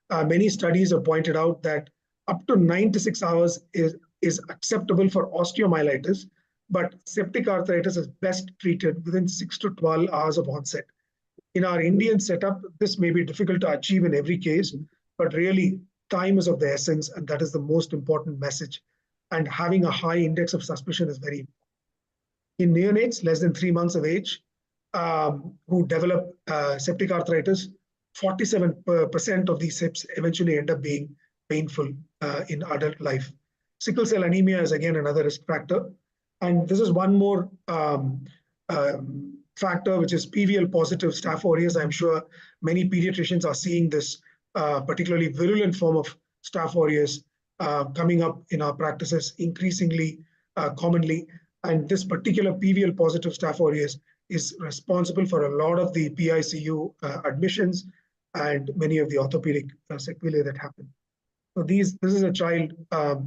Speaker 5: Many studies have pointed out that up to 96 hours is acceptable for osteomyelitis, but septic arthritis is best treated within 6 to 12 hours of onset. In our Indian setup, this may be difficult to achieve in every case, but really time is of the essence, and that is the most important message. And having a high index of suspicion is very important. In neonates less than 3 months of age who develop septic arthritis, 47% of these SIPs eventually end up being painful in adult life. Sickle cell anemia is again another risk factor. And this is one more factor, which is PVL positive Staph aureus. I'm sure many pediatricians are seeing this particularly virulent form of Staph aureus coming up in our practices increasingly commonly. And this particular PVL positive Staph aureus is responsible for a lot of the PICU admissions and many of the orthopedic sequelae that happen. So this is a child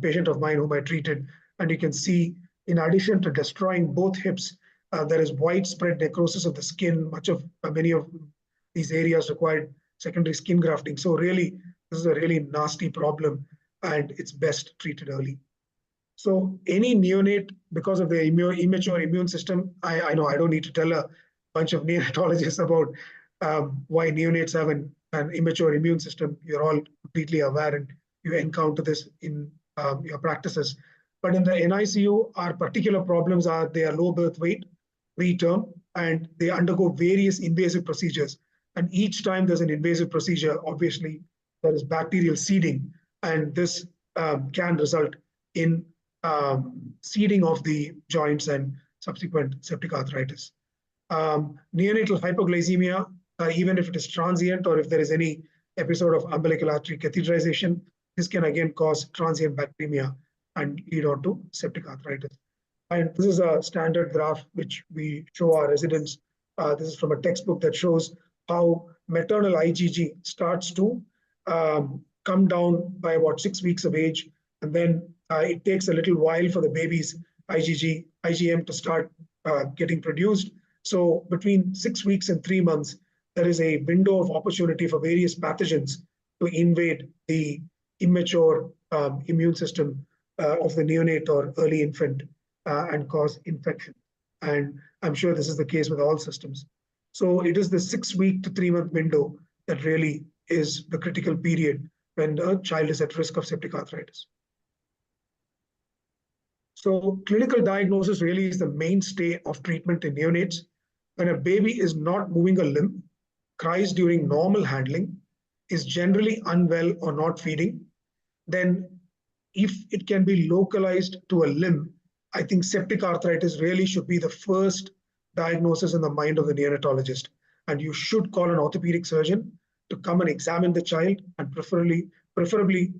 Speaker 5: patient of mine whom I treated, and you can see, in addition to destroying both hips, there is widespread necrosis of the skin. Many of these areas required secondary skin grafting. So really, this is a really nasty problem, and it's best treated early. So any neonate, because of the immature immune system, I know I don't need to tell a bunch of neonatologists about why neonates have an immature immune system. You're all completely aware, and you encounter this in your practices. But in the NICU, our particular problems are they are low birth weight, preterm, and they undergo various invasive procedures. And each time there's an invasive procedure, obviously there is bacterial seeding, and this can result in seeding of the joints and subsequent septic arthritis. Neonatal hypoglycemia, even if it is transient or if there is any episode of umbilical artery catheterization, this can again cause transient bacteremia and lead on to septic arthritis. And this is a standard graph which we show our residents. This is from a textbook that shows how maternal IgG starts to come down by about 6 weeks of age, and then it takes a little while for the baby's IgM to start getting produced. So between 6 weeks and 3 months, there is a window of opportunity for various pathogens to invade the immature immune system of the neonate or early infant and cause infection. And I'm sure this is the case with all systems. So it is the 6 week to 3 month window that really is the critical period when a child is at risk of septic arthritis. So clinical diagnosis really is the mainstay of treatment in neonates. When a baby is not moving a limb, cries during normal handling, is generally unwell or not feeding, then if it can be localized to a limb, I think septic arthritis really should be the first diagnosis in the mind of the neonatologist. And you should call an orthopedic surgeon to come and examine the child and preferably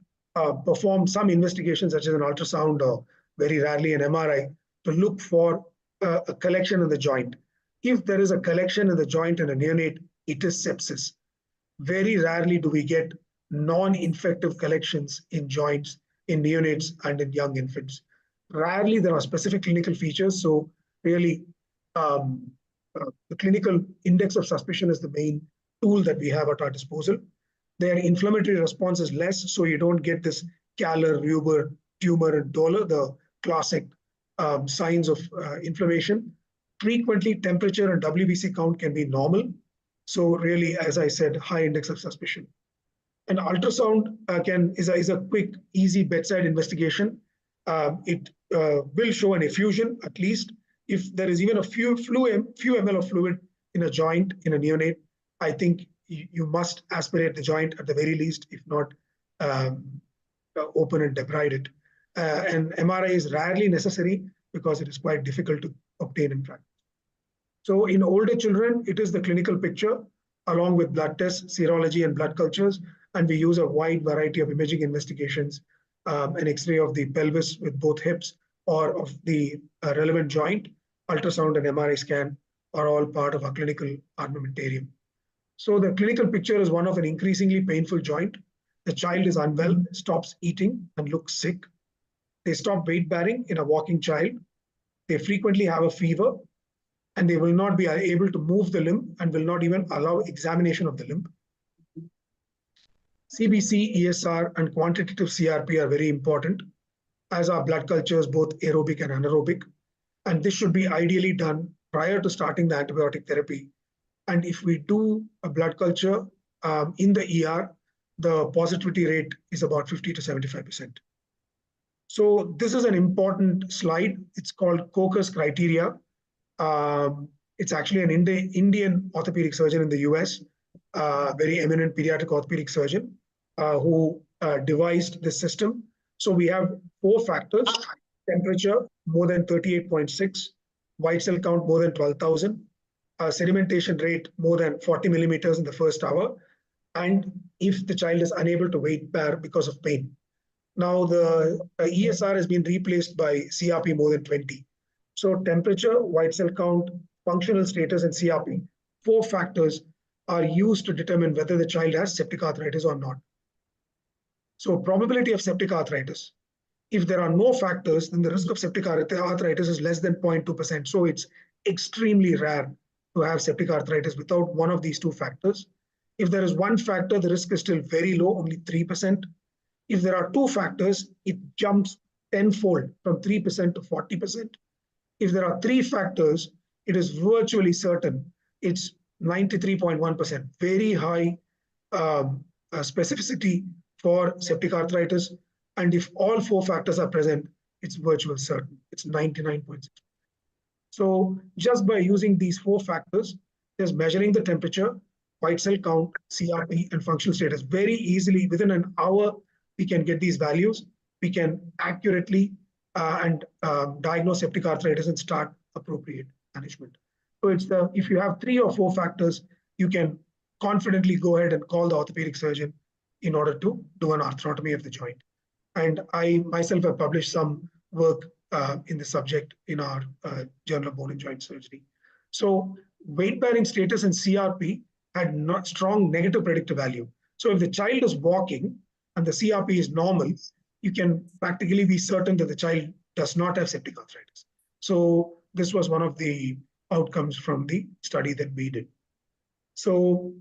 Speaker 5: perform some investigations such as an ultrasound or very rarely an MRI to look for a collection in the joint. If there is a collection in the joint in a neonate, it is sepsis. Very rarely do we get non-infective collections in joints in neonates and in young infants. Rarely there are specific clinical features. So really, the clinical index of suspicion is the main tool that we have at our disposal. Their inflammatory response is less, so you don't get this Calor, Ruber, tumor, and dolor, the classic signs of inflammation. Frequently, temperature and WBC count can be normal. So really, as I said, high index of suspicion. An ultrasound is a quick, easy bedside investigation. It will show an effusion, at least. If there is even a few ml of fluid in a joint in a neonate, I think you must aspirate the joint at the very least, if not open and debride it. And MRI is rarely necessary because it is quite difficult to obtain in practice. So in older children, it is the clinical picture along with blood tests, serology, and blood cultures. And we use a wide variety of imaging investigations, an X-ray of the pelvis with both hips or of the relevant joint, ultrasound and MRI scan are all part of our clinical armamentarium. So the clinical picture is one of an increasingly painful joint. The child is unwell, stops eating, and looks sick. They stop weight bearing in a walking child. They frequently have a fever, and they will not be able to move the limb and will not even allow examination of the limb. CBC, ESR, and quantitative CRP are very important, as are blood cultures, both aerobic and anaerobic. And this should be ideally done prior to starting the antibiotic therapy. And if we do a blood culture in the ER, the positivity rate is about 50 to 75%. So this is an important slide. It's called Coker's criteria. It's actually an Indian orthopedic surgeon in the US, very eminent pediatric orthopedic surgeon who devised this system. So we have 4 factors: temperature more than 38.6, white cell count more than 12,000, sedimentation rate more than 40 millimeters in the first hour, and if the child is unable to weight bear because of pain. Now the ESR has been replaced by CRP more than 20. So temperature, white cell count, functional status, and CRP, 4 factors are used to determine whether the child has septic arthritis or not. So probability of septic arthritis. If there are no factors, then the risk of septic arthritis is less than 0.2%. So it's extremely rare to have septic arthritis without one of these 2 factors. If there is 1 factor, the risk is still very low, only 3%. If there are 2 factors, it jumps tenfold from 3% to 40%. If there are 3 factors, it is virtually certain. It's 93.1%, very high specificity for septic arthritis. And if all 4 factors are present, it's virtually certain. It's 99.6%. So just by using these 4 factors, there's measuring the temperature, white cell count, CRP, and functional status. Very easily, within an hour, we can get these values. We can accurately diagnose septic arthritis and start appropriate management. So it's if you have 3 or 4 factors, you can confidently go ahead and call the orthopedic surgeon in order to do an arthrotomy of the joint. And I myself have published some work in the subject in our Journal of Bone and Joint Surgery. So weight-bearing status and CRP had not strong negative predictive value. So if the child is walking and the CRP is normal, you can practically be certain that the child does not have septic arthritis. So this was one of the outcomes from the study that we did. So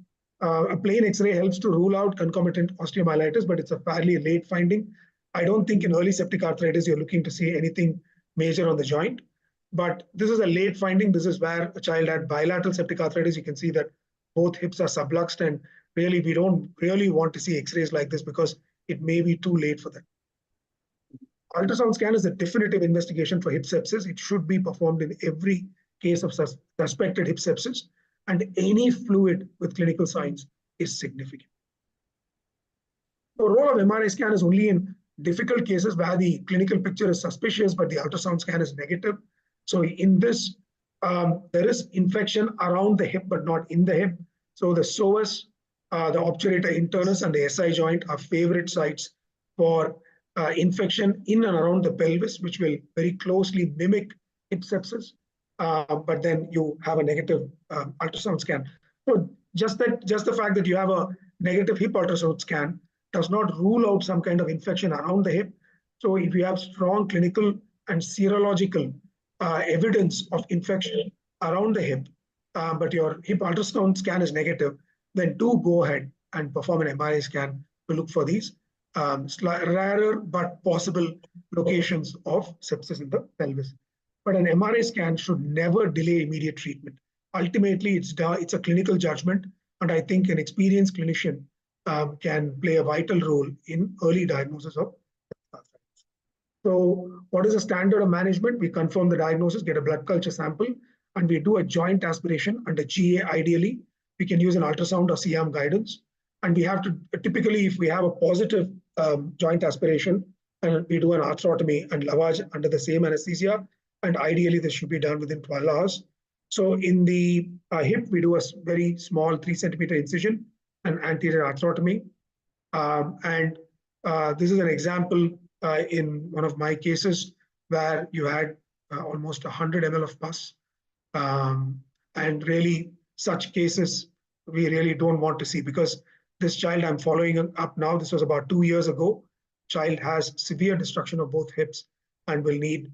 Speaker 5: a plain X-ray helps to rule out concomitant osteomyelitis, but it's a fairly late finding. I don't think in early septic arthritis you're looking to see anything major on the joint, but this is a late finding. This is where a child had bilateral septic arthritis. You can see that both hips are subluxed, and really we don't really want to see X-rays like this because it may be too late for that. Ultrasound scan is a definitive investigation for hip sepsis. It should be performed in every case of suspected hip sepsis, and any fluid with clinical signs is significant. The role of MRI scan is only in difficult cases where the clinical picture is suspicious, but the ultrasound scan is negative. So in this, there is infection around the hip, but not in the hip. So the psoas, the obturator internus, and the SI joint are favorite sites for infection in and around the pelvis, which will very closely mimic hip sepsis. But then you have a negative ultrasound scan. So just the fact that you have a negative hip ultrasound scan does not rule out some kind of infection around the hip. So if you have strong clinical and serological evidence of infection around the hip, but your hip ultrasound scan is negative, then do go ahead and perform an MRI scan to look for these rarer but possible locations of sepsis in the pelvis. But an MRI scan should never delay immediate treatment. Ultimately, it's a clinical judgment, and I think an experienced clinician can play a vital role in early diagnosis of arthritis. So what is the standard of management? We confirm the diagnosis, get a blood culture sample, and we do a joint aspiration under GA ideally. We can use an ultrasound or C-arm guidance. And we have to, typically, if we have a positive joint aspiration, and we do an arthrotomy and lavage under the same anesthesia, and ideally this should be done within 12 hours. So in the hip, we do a very small 3-centimeter incision, an anterior arthrotomy. This is an example in one of my cases where you had almost 100 ml of pus. And really, such cases we really don't want to see, because this child I'm following up now, this was about 2 years ago. Child has severe destruction of both hips and will need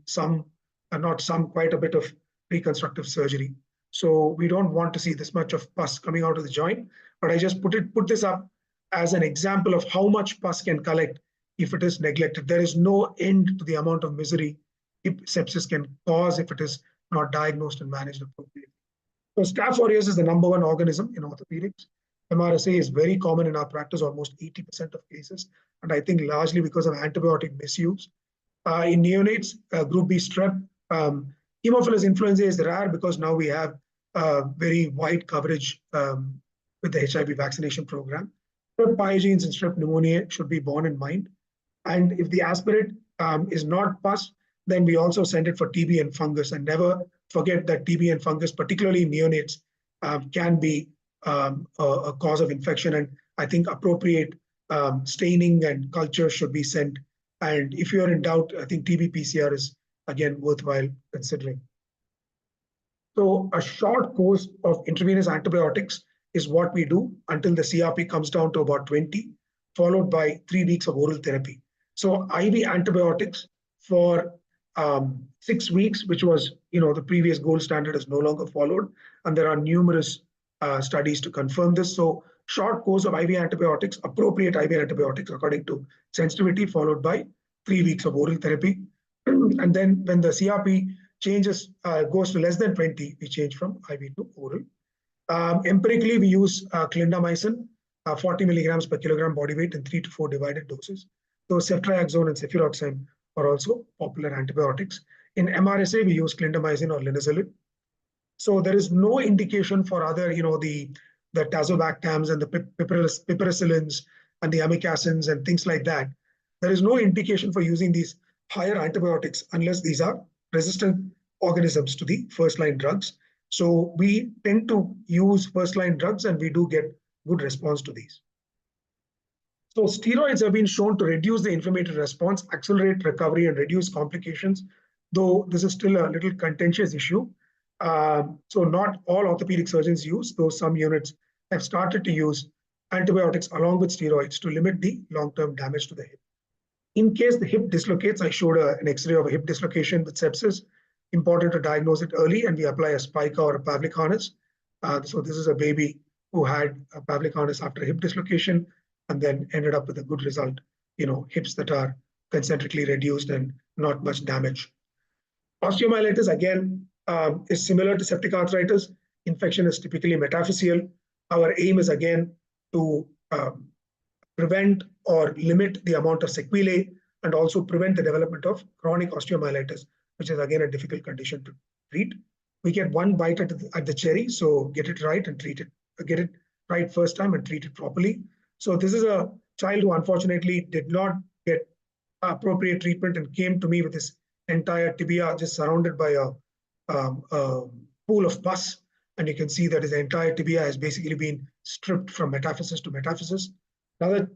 Speaker 5: quite a bit of reconstructive surgery. So we don't want to see this much of pus coming out of the joint. But I just put this up as an example of how much pus can collect if it is neglected. There is no end to the amount of misery sepsis can cause if it is not diagnosed and managed appropriately. So Staph aureus is the #1 organism in orthopedics. MRSA is very common in our practice, almost 80% of cases, and I think largely because of antibiotic misuse. In neonates, group B strep, Haemophilus influenzae is rare because now we have very wide coverage with the HIV vaccination program. Strep pyogenes and strep pneumoniae should be borne in mind. And if the aspirate is not pus, then we also send it for TB and fungus. And never forget that TB and fungus, particularly in neonates, can be a cause of infection. And I think appropriate staining and culture should be sent. And if you're in doubt, I think TB PCR is, again, worthwhile considering. So a short course of intravenous antibiotics is what we do until the CRP comes down to about 20, followed by 3 weeks of oral therapy. So IV antibiotics for 6 weeks, which was, the previous gold standard, is no longer followed. And there are numerous studies to confirm this. So short course of IV antibiotics, appropriate IV antibiotics according to sensitivity, followed by 3 weeks of oral therapy. And then when the CRP changes, goes to less than 20, we change from IV to oral. Empirically, we use clindamycin, 40 milligrams per kilogram body weight in 3 to 4 divided doses. So ceftriaxone and cefuroxime are also popular antibiotics. In MRSA, we use clindamycin or linezolid. So there is no indication for other, the tazobactams and the piperacillins and the amikacins and things like that. There is no indication for using these higher antibiotics unless these are resistant organisms to the first-line drugs. So we tend to use first-line drugs, and we do get good response to these. So steroids have been shown to reduce the inflammatory response, accelerate recovery, and reduce complications, though this is still a little contentious issue. So not all orthopedic surgeons use, though some units have started to use antibiotics along with steroids to limit the long-term damage to the hip. In case the hip dislocates, I showed an X-ray of a hip dislocation with sepsis. Important to diagnose it early, and we apply a spica or a Pavlik harness. So this is a baby who had a Pavlik harness after a hip dislocation and then ended up with a good result, hips that are concentrically reduced and not much damage. Osteomyelitis, again, is similar to septic arthritis. Infection is typically metaphyseal. Our aim is, again, to prevent or limit the amount of sequelae and also prevent the development of chronic osteomyelitis, which is, again, a difficult condition to treat. We get one bite at the cherry, so get it right and treat it. Get it right first time and treat it properly. So this is a child who unfortunately did not get appropriate treatment and came to me with his entire tibia just surrounded by a pool of pus. And you can see that his entire tibia has basically been stripped from metaphysis to metaphysis. Another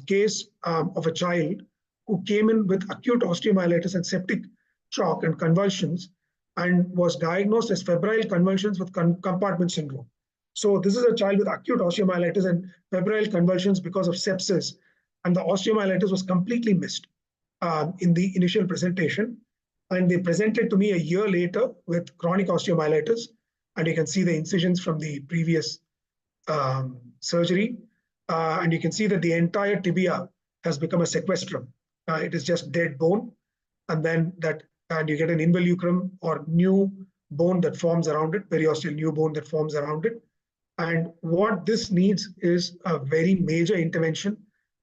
Speaker 5: case of a child who came in with acute osteomyelitis and septic shock and convulsions and was diagnosed as febrile convulsions with compartment syndrome. So this is a child with acute osteomyelitis and febrile convulsions because of sepsis, and the osteomyelitis was completely missed in the initial presentation. And they presented to me a year later with chronic osteomyelitis, and you can see the incisions from the previous surgery. And you can see that the entire tibia has become a sequestrum. It is just dead bone, and then you get an involucrum or new bone that forms around it, periosteal new bone that forms around it. And what this needs is a very major intervention.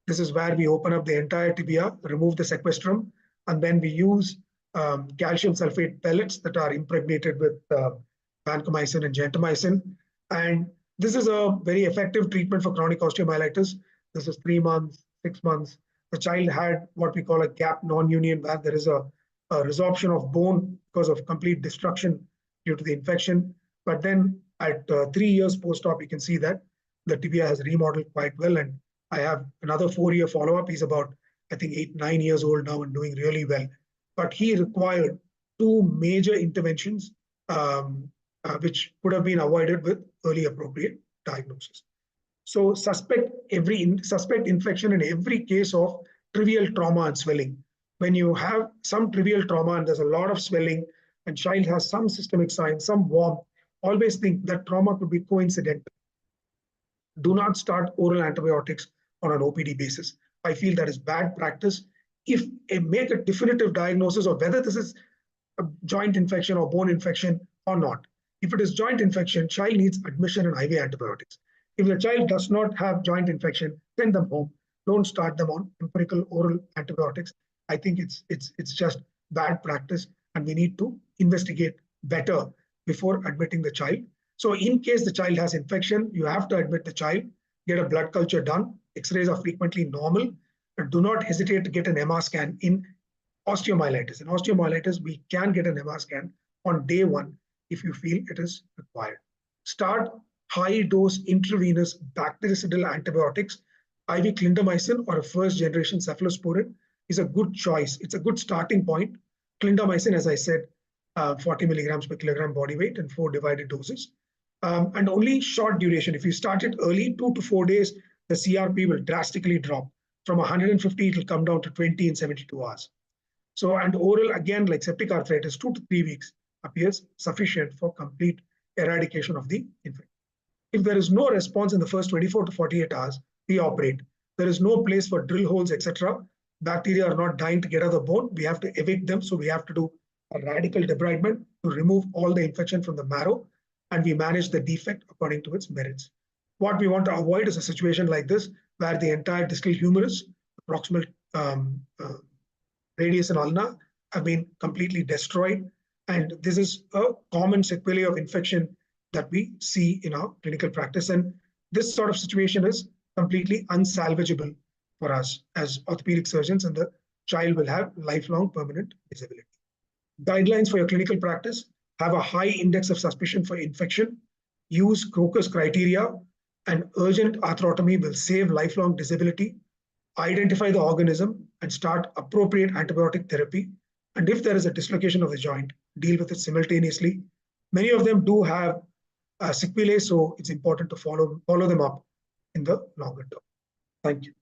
Speaker 5: This is where we open up the entire tibia, remove the sequestrum, and then we use calcium sulfate pellets that are impregnated with vancomycin and gentamicin. And this is a very effective treatment for chronic osteomyelitis. This is 3 months, 6 months. The child had what we call a gap non-union, where there is a resorption of bone because of complete destruction due to the infection. But then at 3 years post-op, you can see that the tibia has remodeled quite well. And I have another 4-year follow-up. He's about, I think, 8, 9 years old now and doing really well. But he required 2 major interventions, which could have been avoided with early appropriate diagnosis. So suspect infection in every case of trivial trauma and swelling. When you have some trivial trauma and there's a lot of swelling and child has some systemic signs, some warmth, always think that trauma could be coincidental. Do not start oral antibiotics on an OPD basis. I feel that is bad practice. If make a definitive diagnosis of whether this is a joint infection or bone infection or not. If it is joint infection, child needs admission and IV antibiotics. If the child does not have joint infection, send them home. Don't start them on empirical oral antibiotics. I think it's just bad practice, and we need to investigate better before admitting the child. So in case the child has infection, you have to admit the child, get a blood culture done. X-rays are frequently normal, but do not hesitate to get an MR scan in osteomyelitis. In osteomyelitis, we can get an MR scan on day one if you feel it is required. Start high-dose intravenous bactericidal antibiotics. IV clindamycin or a first-generation cephalosporin is a good choice. It's a good starting point. Clindamycin, as I said, 40 milligrams per kilogram body weight and 4 divided doses. And only short duration. If you start it early, 2 to 4 days, the CRP will drastically drop. From 150, it will come down to 20 in 72 hours. So, and oral, again, like septic arthritis, 2 to 3 weeks appears sufficient for complete eradication of the infection. If there is no response in the first 24 to 48 hours, we operate. There is no place for drill holes, etc. Bacteria are not dying to get out of the bone. We have to evict them. So we have to do a radical debridement to remove all the infection from the marrow, and we manage the defect according to its merits. What we want to avoid is a situation like this, where the entire distal humerus, proximal radius and ulna have been completely destroyed. And this is a common sequelae of infection that we see in our clinical practice. And this sort of situation is completely unsalvageable for us as orthopedic surgeons, and the child will have lifelong permanent disability. Guidelines for your clinical practice: have a high index of suspicion for infection, use Crocus criteria, and urgent arthrotomy will save lifelong disability. Identify the organism and start appropriate antibiotic therapy. And if there is a dislocation of the joint, deal with it simultaneously. Many of them do have sequelae, so it's important to follow them up in the longer term. Thank you.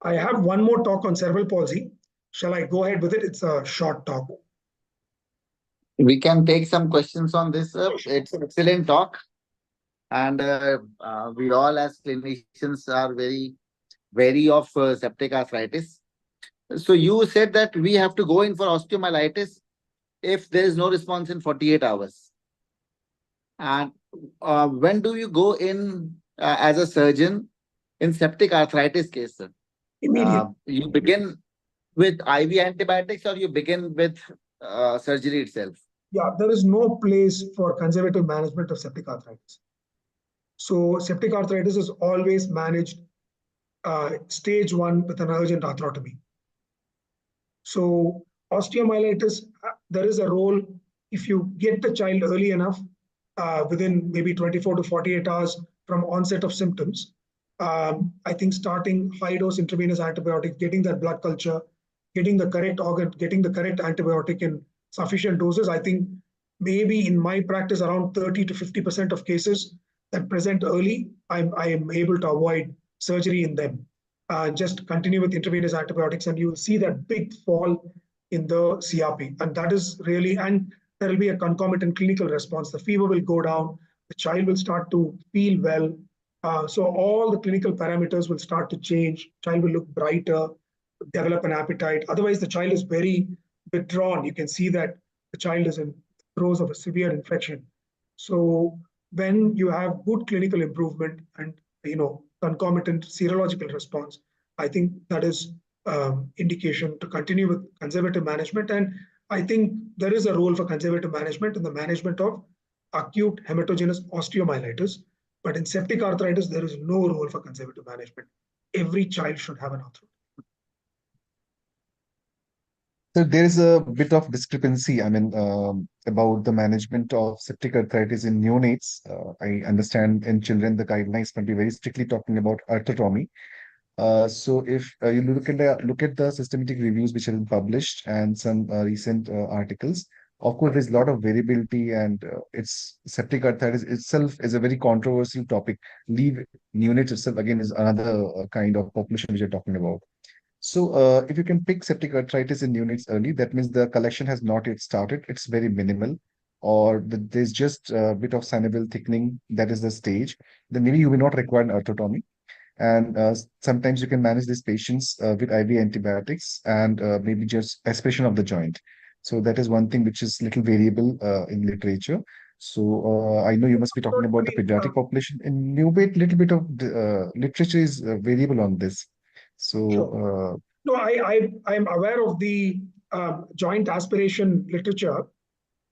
Speaker 5: I have one more talk on cerebral palsy. Shall I go ahead with it? It's a short talk.
Speaker 1: We can take some questions on this. It's an excellent talk. And we all as clinicians are very wary of septic arthritis. So you said that we have to go in for osteomyelitis if there is no response in 48 hours. And when do you go in as a surgeon in septic arthritis case, sir?
Speaker 5: Immediately.
Speaker 1: You begin with IV antibiotics or you begin with surgery itself?
Speaker 5: Yeah, there is no place for conservative management of septic arthritis. So septic arthritis is always managed stage 1 with an urgent arthrotomy. So osteomyelitis, there is a role if you get the child early enough, within maybe 24 to 48 hours from onset of symptoms. I think starting high-dose intravenous antibiotics, getting that blood culture, getting the correct organ, getting the correct antibiotic in sufficient doses. I think maybe in my practice, around 30 to 50% of cases that present early, I am able to avoid surgery in them. Just continue with intravenous antibiotics, and you will see that big fall in the CRP. And that is really, and there will be a concomitant clinical response. The fever will go down, the child will start to feel well. So all the clinical parameters will start to change. Child will look brighter, develop an appetite. Otherwise, the child is very withdrawn. You can see that the child is in throes of a severe infection. So when you have good clinical improvement and concomitant serological response, I think that is indication to continue with conservative management. And I think there is a role for conservative management in the management of acute hematogenous osteomyelitis. But in septic arthritis, there is no role for conservative management. Every child should have an arthritis.
Speaker 3: So there is a bit of discrepancy, about the management of septic arthritis in neonates. I understand in children, the guidelines might be very strictly talking about arthrotomy. So if you look at the systematic reviews which have been published and some recent articles, of course, there's a lot of variability, and it's septic arthritis itself is a very controversial topic. Leave neonates itself again is another kind of population which you're talking about. So, if you can pick septic arthritis in neonates early, that means the collection has not yet started. It's very minimal, or there's just a bit of synovial thickening. That is the stage. Then maybe you may not require an arthrotomy. And sometimes you can manage these patients with IV antibiotics and maybe just aspiration of the joint. So that is one thing which is little variable in literature. So I know you must be talking about the pediatric population. In neonate, little bit of literature is variable on this.
Speaker 5: Sure.
Speaker 3: So
Speaker 5: No, I'm aware of the joint aspiration literature,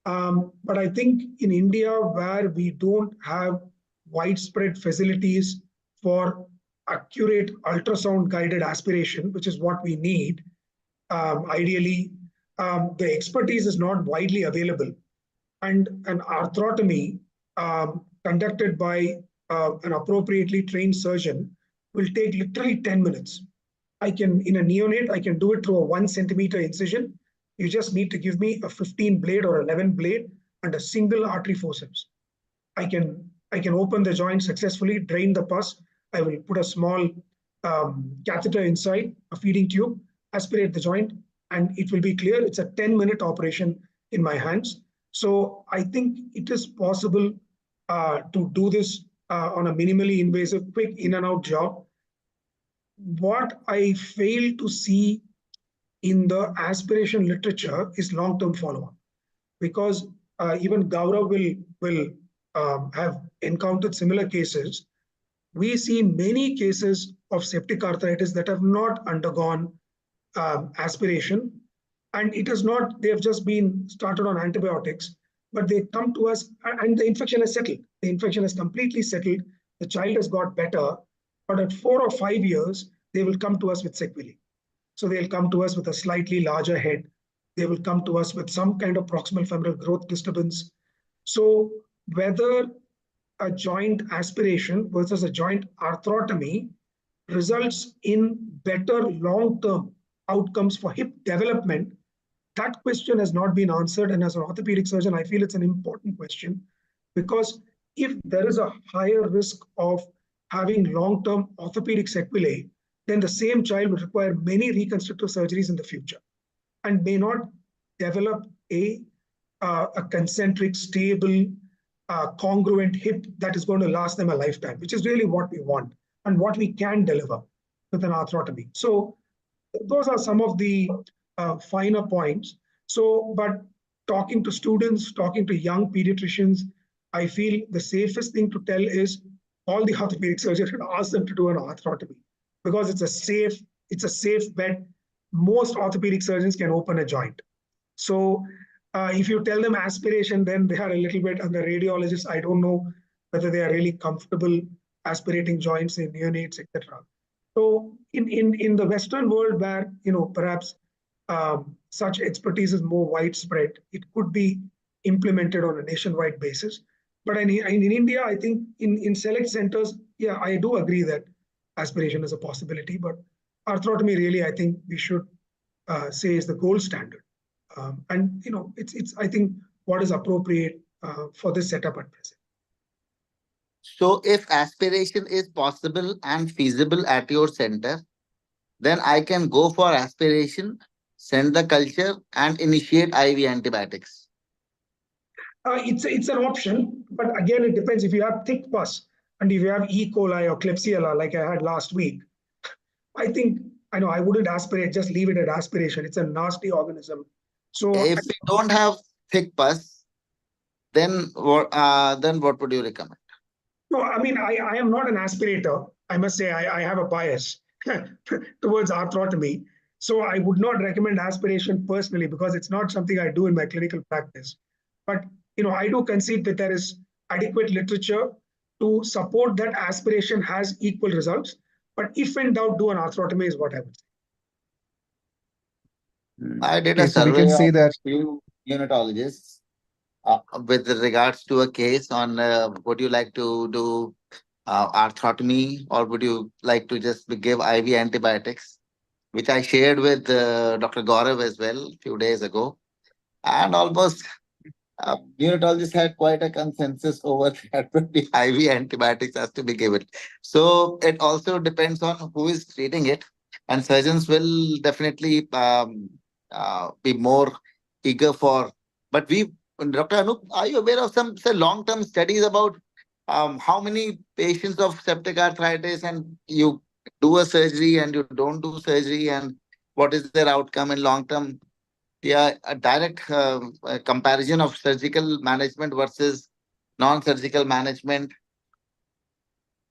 Speaker 5: but I think in India, where we don't have widespread facilities for accurate ultrasound guided aspiration, which is what we need, ideally, the expertise is not widely available. And an arthrotomy conducted by an appropriately trained surgeon will take literally 10 minutes. In a neonate, I can do it through a 1 centimeter incision. You just need to give me a 15 blade or 11 blade and a single artery forceps. I can open the joint successfully, drain the pus. I will put a small catheter inside, a feeding tube, aspirate the joint, and it will be clear. It's a 10-minute operation in my hands. So I think it is possible to do this on a minimally invasive, quick in and out job. What I fail to see in the aspiration literature is long-term follow-up, because even Gaurav will have encountered similar cases. We see many cases of septic arthritis that have not undergone aspiration, and it is not, they have just been started on antibiotics, but they come to us and the infection has settled. The infection has completely settled. The child has got better, but at 4 or 5 years, they will come to us with sequelae. So they'll come to us with a slightly larger head. They will come to us with some kind of proximal femoral growth disturbance. So whether a joint aspiration versus a joint arthrotomy results in better long-term outcomes for hip development, that question has not been answered. And as an orthopedic surgeon, I feel it's an important question, because if there is a higher risk of having long-term orthopedic sequelae, then the same child would require many reconstructive surgeries in the future and may not develop a concentric, stable, congruent hip that is going to last them a lifetime, which is really what we want and what we can deliver with an arthrotomy. So those are some of the finer points. So, but talking to students, talking to young pediatricians, I feel the safest thing to tell is all the orthopedic surgeons should ask them to do an arthrotomy, because it's a safe bet. Most orthopedic surgeons can open a joint. So if you tell them aspiration, then they are a little bit, and the radiologists, I don't know whether they are really comfortable aspirating joints in neonates, etc. So in the Western world, where perhaps such expertise is more widespread, it could be implemented on a nationwide basis. But in India, I think in select centers, yeah, I do agree that aspiration is a possibility, but arthrotomy really, I think we should say is the gold standard. And it's I think what is appropriate for this setup at present.
Speaker 1: So if aspiration is possible and feasible at your center, then I can go for aspiration, send the culture, and initiate IV antibiotics.
Speaker 5: It's an option, but again, it depends. If you have thick pus and if you have E. coli or Klebsiella, like I had last week, I think I wouldn't aspirate. Just leave it at aspiration. It's a nasty organism. So
Speaker 1: If we don't have thick pus, then what would you recommend?
Speaker 5: no, I mean, I am not an aspirator. I must say I have a bias towards arthrotomy. So I would not recommend aspiration personally, because it's not something I do in my clinical practice. But I do concede that there is adequate literature to support that aspiration has equal results. But if in doubt, do an arthrotomy is what I would say.
Speaker 1: I did
Speaker 3: okay,
Speaker 1: a
Speaker 3: so we can
Speaker 1: survey
Speaker 3: say
Speaker 1: of
Speaker 3: that
Speaker 1: few neonatologists with regards to a case on would you like to do arthrotomy, or would you like to just give IV antibiotics, which I shared with Dr. Gaurav as well a few days ago. And almost neonatologists had quite a consensus over that the IV antibiotics has to be given. So it also depends on who is treating it. and surgeons will definitely be more eager for. But Dr. Anup, are you aware of some say long-term studies about how many patients of septic arthritis and you do a surgery and you don't do surgery and what is their outcome in long term? Yeah, a direct comparison of surgical management versus non-surgical management.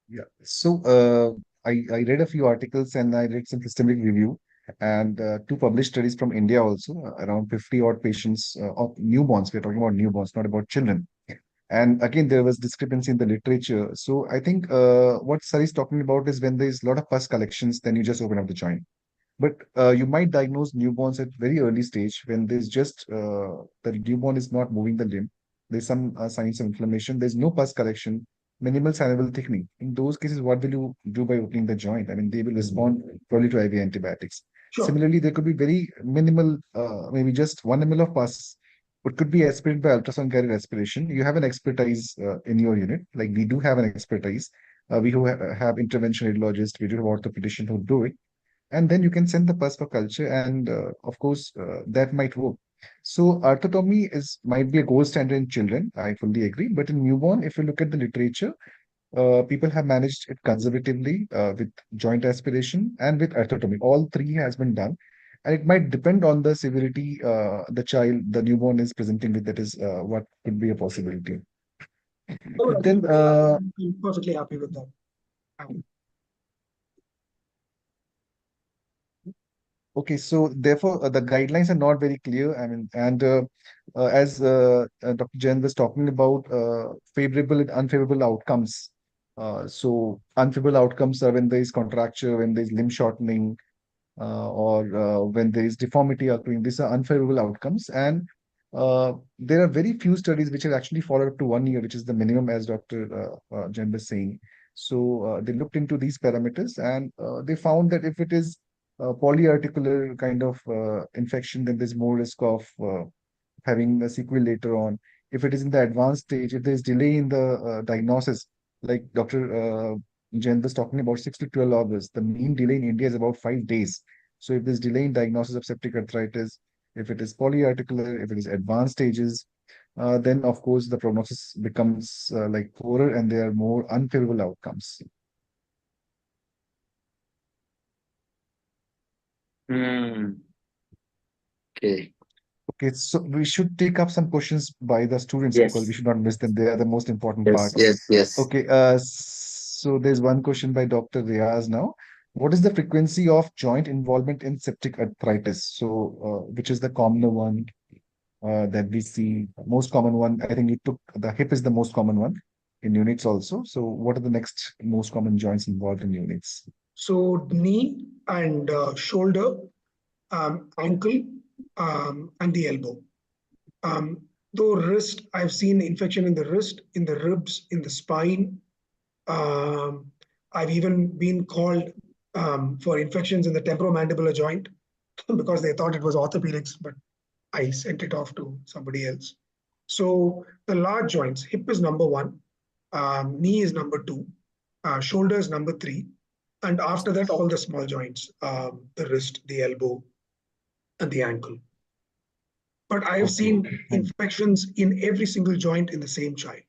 Speaker 3: Yeah. So I read a few articles and I read some systemic review and two published studies from India also, around 50 odd patients of newborns. We're talking about newborns, not about children. And again, there was discrepancy in the literature. So I think what Sari is talking about is when there's a lot of pus collections, then you just open up the joint. But you might diagnose newborns at very early stage when there's just the newborn is not moving the limb. There's some signs of inflammation. There's no pus collection, minimal synovial thickening. In those cases, what will you do by opening the joint? I mean, they will respond probably to IV antibiotics.
Speaker 5: Sure.
Speaker 3: Similarly, there could be very minimal, maybe just 1 ml of pus. It could be aspirated by ultrasound carrier aspiration. You have an expertise in your unit, like we do have an expertise. We who have intervention radiologists, we do have orthopedician who do it, and then you can send the pus for culture, and of course that might work. So arthrotomy is might be a gold standard in children, I fully agree, but in newborn, if you look at the literature, people have managed it conservatively with joint aspiration and with arthrotomy. All three has been done, and it might depend on the severity the newborn is presenting with. That is what could be a possibility. Then
Speaker 5: I'm perfectly happy with that.
Speaker 3: okay, so therefore the guidelines are not very clear. I mean, and as Dr. Jain was talking about favorable and unfavorable outcomes. So unfavorable outcomes are when there is contracture, when there is limb shortening, or when there is deformity occurring. These are unfavorable outcomes, and there are very few studies which are actually followed up to 1 year, which is the minimum, as Dr. Jain was saying. So they looked into these parameters, and they found that if it is polyarticular kind of infection, then there's more risk of having a sequel later on. If it is in the advanced stage, if there's delay in the diagnosis, like Dr. Jain was talking about 6 to 12 hours, the mean delay in India is about 5 days. So if there's delay in diagnosis of septic arthritis, if it is polyarticular, if it is advanced stages, then of course the prognosis becomes like poorer and there are more unfavorable outcomes.
Speaker 1: Okay.
Speaker 3: Okay, so we should take up some questions by the students because we
Speaker 1: Yes.
Speaker 3: should not miss them. They are the most important
Speaker 1: Yes.
Speaker 3: part.
Speaker 1: Yes. Yes.
Speaker 3: Okay, so there's one question by Dr. Riaz now. What is the frequency of joint involvement in septic arthritis? So, which is the commoner one that we see? Most common one, I think you took the hip is the most common one in units also. So, what are the next most common joints involved in units?
Speaker 5: So knee and shoulder, ankle, and the elbow. Though wrist, I've seen infection in the wrist, in the ribs, in the spine. I've even been called for infections in the temporomandibular joint because they thought it was orthopedics, but I sent it off to somebody else. So the large joints, hip is number one, knee is number two, shoulder is number three, and after that, all the small joints, the wrist, the elbow, and the ankle. But I have seen infections in every single joint in the same child.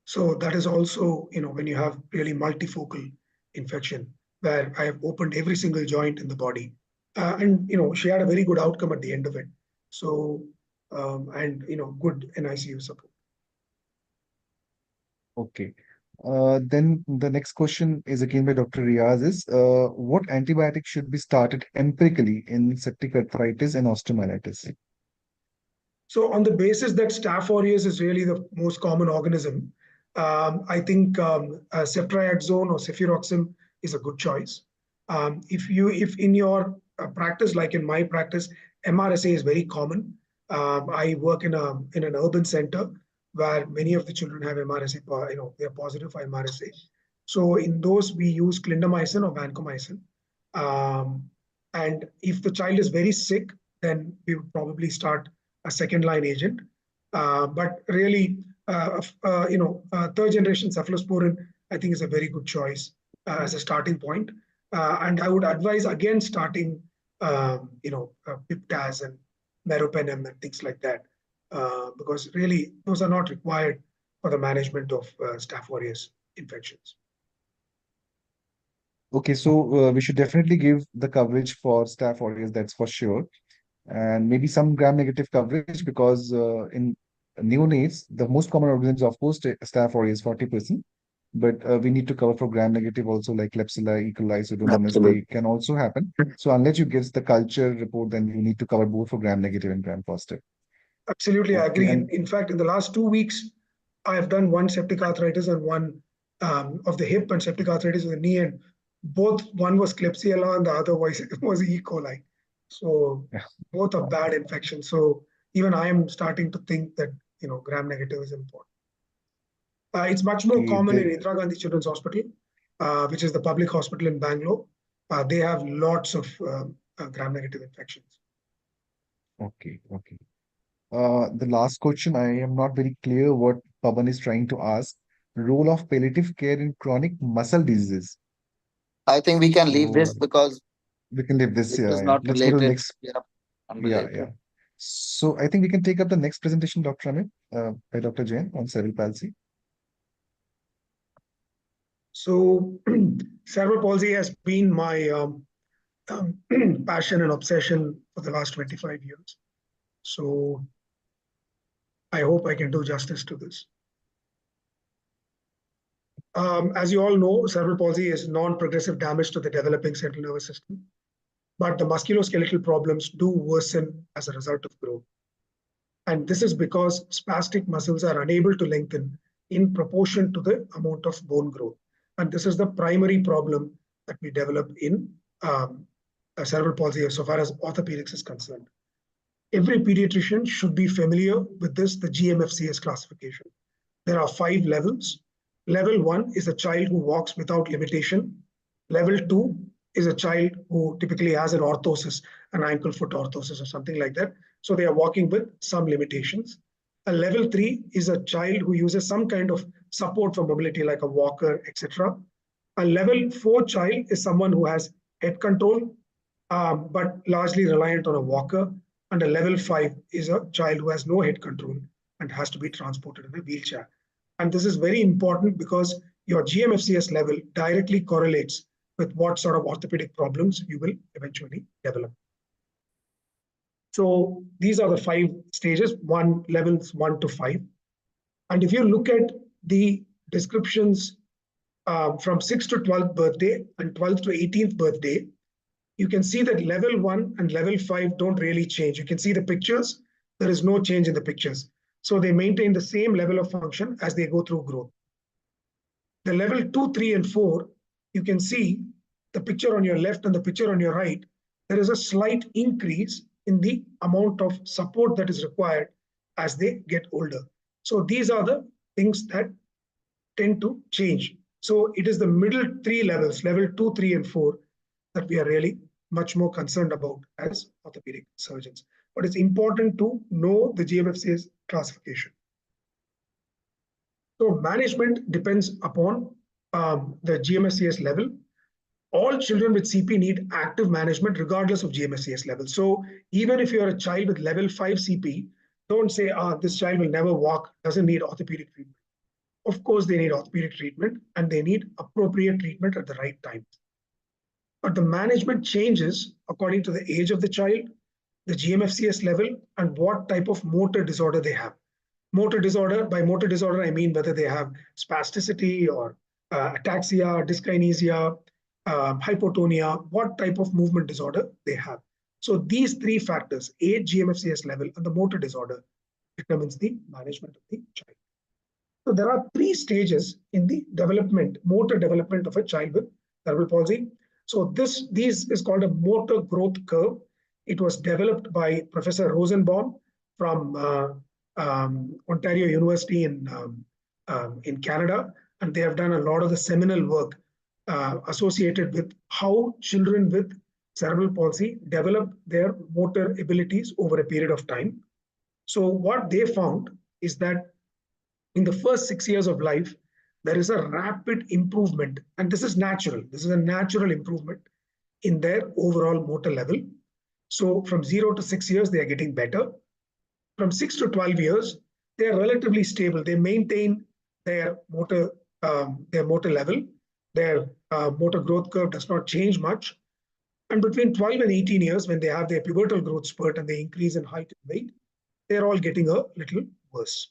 Speaker 5: So that is also, when you have really multifocal infection, where I have opened every single joint in the body. And, she had a very good outcome at the end of it. So, and, good NICU support.
Speaker 3: Okay. Then the next question is again by Dr. Riaz is what antibiotics should be started empirically in septic arthritis and osteomyelitis?
Speaker 5: So on the basis that Staph aureus is really the most common organism, I think ceftriaxone or cefuroxime is a good choice. If in your practice, like in my practice, MRSA is very common. I work in an urban center where many of the children have MRSA, they are positive for MRSA. So in those, we use clindamycin or vancomycin. And if the child is very sick, then we would probably start a second line agent. But really, third generation cephalosporin, I think, is a very good choice as a starting point. And I would advise again starting, Piptaz and meropenem and things like that, because really those are not required for the management of Staph aureus infections.
Speaker 3: Okay, so we should definitely give the coverage for Staph aureus, that's for sure. And maybe some gram-negative coverage because in neonates, the most common organisms, of course, Staph aureus 40%. But we need to cover for gram-negative also, like Klebsiella, E. coli, Pseudomonas,
Speaker 1: Absolutely.
Speaker 3: they can also happen. So unless you give the culture report, then you need to cover both for gram-negative and gram-positive.
Speaker 5: Absolutely, I
Speaker 3: Okay,
Speaker 5: agree.
Speaker 3: and
Speaker 5: In fact, in the last 2 weeks, I have done one septic arthritis and one of the hip and septic arthritis of the knee, and one was Klebsiella and the other was E. coli. So
Speaker 3: yeah,
Speaker 5: both are bad infections. So even I am starting to think that gram-negative is important. It's much more
Speaker 3: okay,
Speaker 5: common in Indira Gandhi Children's Hospital, which is the public hospital in Bangalore. They have lots of gram-negative infections.
Speaker 3: okay, okay. The last question, I am not very clear what Pawan is trying to ask. Role of palliative care in chronic muscle diseases.
Speaker 1: I think we can leave this
Speaker 3: So
Speaker 1: because
Speaker 3: we can leave this.
Speaker 1: it
Speaker 3: Yeah,
Speaker 1: is
Speaker 3: yeah.
Speaker 1: not
Speaker 3: Let's go to the
Speaker 1: related.
Speaker 3: next.
Speaker 1: Yeah,
Speaker 3: Yeah, yeah.
Speaker 1: unrelated.
Speaker 3: So I think we can take up the next presentation, Dr. Amit, by Dr. Jain on cerebral palsy.
Speaker 5: So cerebral palsy has been my passion and obsession for the last 25 years. So I hope I can do justice to this. As you all know, cerebral palsy is non-progressive damage to the developing central nervous system, but the musculoskeletal problems do worsen as a result of growth. And this is because spastic muscles are unable to lengthen in proportion to the amount of bone growth. And this is the primary problem that we develop in cerebral palsy so far as orthopedics is concerned. Every pediatrician should be familiar with this, the GMFCS classification. There are 5 levels. Level 1 is a child who walks without limitation. Level 2 is a child who typically has an orthosis, an ankle foot orthosis or something like that. So they are walking with some limitations. A level 3 is a child who uses some kind of support for mobility like a walker, etc. A level 4 child is someone who has head control, but largely reliant on a walker. And a level 5 is a child who has no head control and has to be transported in a wheelchair. And this is very important because your GMFCS level directly correlates with what sort of orthopedic problems you will eventually develop. So these are the 5 stages, levels 1 to 5. And if you look at the descriptions from 6th to 12th birthday and 12th to 18th birthday, you can see that level 1 and level 5 don't really change. You can see the pictures. There is no change in the pictures. So they maintain the same level of function as they go through growth. The level 2, 3, and 4, you can see the picture on your left and the picture on your right. There is a slight increase in the amount of support that is required as they get older. So these are the things that tend to change. So it is the middle 3 levels, level 2, 3, and 4, that we are really much more concerned about as orthopedic surgeons. But it's important to know the GMFCS classification. So management depends upon the GMFCS level. All children with CP need active management regardless of GMFCS level. So even if you're a child with level 5 CP, don't say, this child will never walk, doesn't need orthopedic treatment. Of course, they need orthopedic treatment and they need appropriate treatment at the right time. But the management changes according to the age of the child, the GMFCS level, and what type of motor disorder they have. Motor disorder, by motor disorder, I mean whether they have spasticity or ataxia, dyskinesia, hypotonia, what type of movement disorder they have. So these 3 factors, age, GMFCS level, and the motor disorder, determines the management of the child. So there are 3 stages in the motor development of a child with cerebral palsy. So this is called a motor growth curve. It was developed by Professor Rosenbaum from Ontario University in Canada, and they have done a lot of the seminal work associated with how children with cerebral palsy develop their motor abilities over a period of time. So what they found is that in the first 6 years of life, there is a rapid improvement, and this is natural. This is a natural improvement in their overall motor level. So from 0 to 6 years, they are getting better. From 6 to 12 years, they are relatively stable. They maintain their motor level. Their motor growth curve does not change much. And between 12 and 18 years, when they have their pubertal growth spurt and they increase in height and weight, they're all getting a little worse.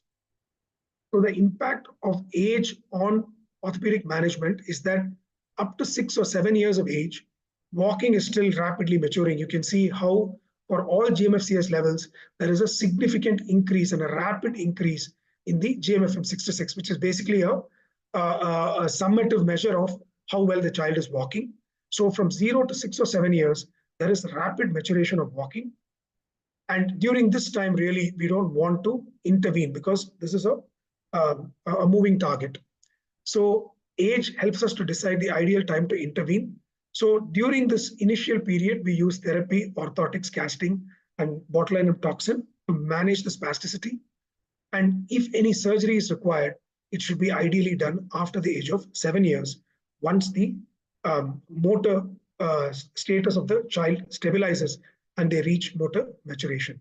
Speaker 5: So the impact of age on orthopedic management is that up to 6 or 7 years of age, walking is still rapidly maturing. You can see how for all GMFCS levels, there is a significant increase and a rapid increase in the GMFM66, which is basically a summative measure of how well the child is walking. So from 0 to 6 or 7 years, there is rapid maturation of walking. And during this time, really, we don't want to intervene because this is a moving target. So age helps us to decide the ideal time to intervene. So during this initial period, we use therapy, orthotics, casting, and botulinum toxin to manage the spasticity. And if any surgery is required, it should be ideally done after the age of 7 years, once the motor status of the child stabilizes and they reach motor maturation.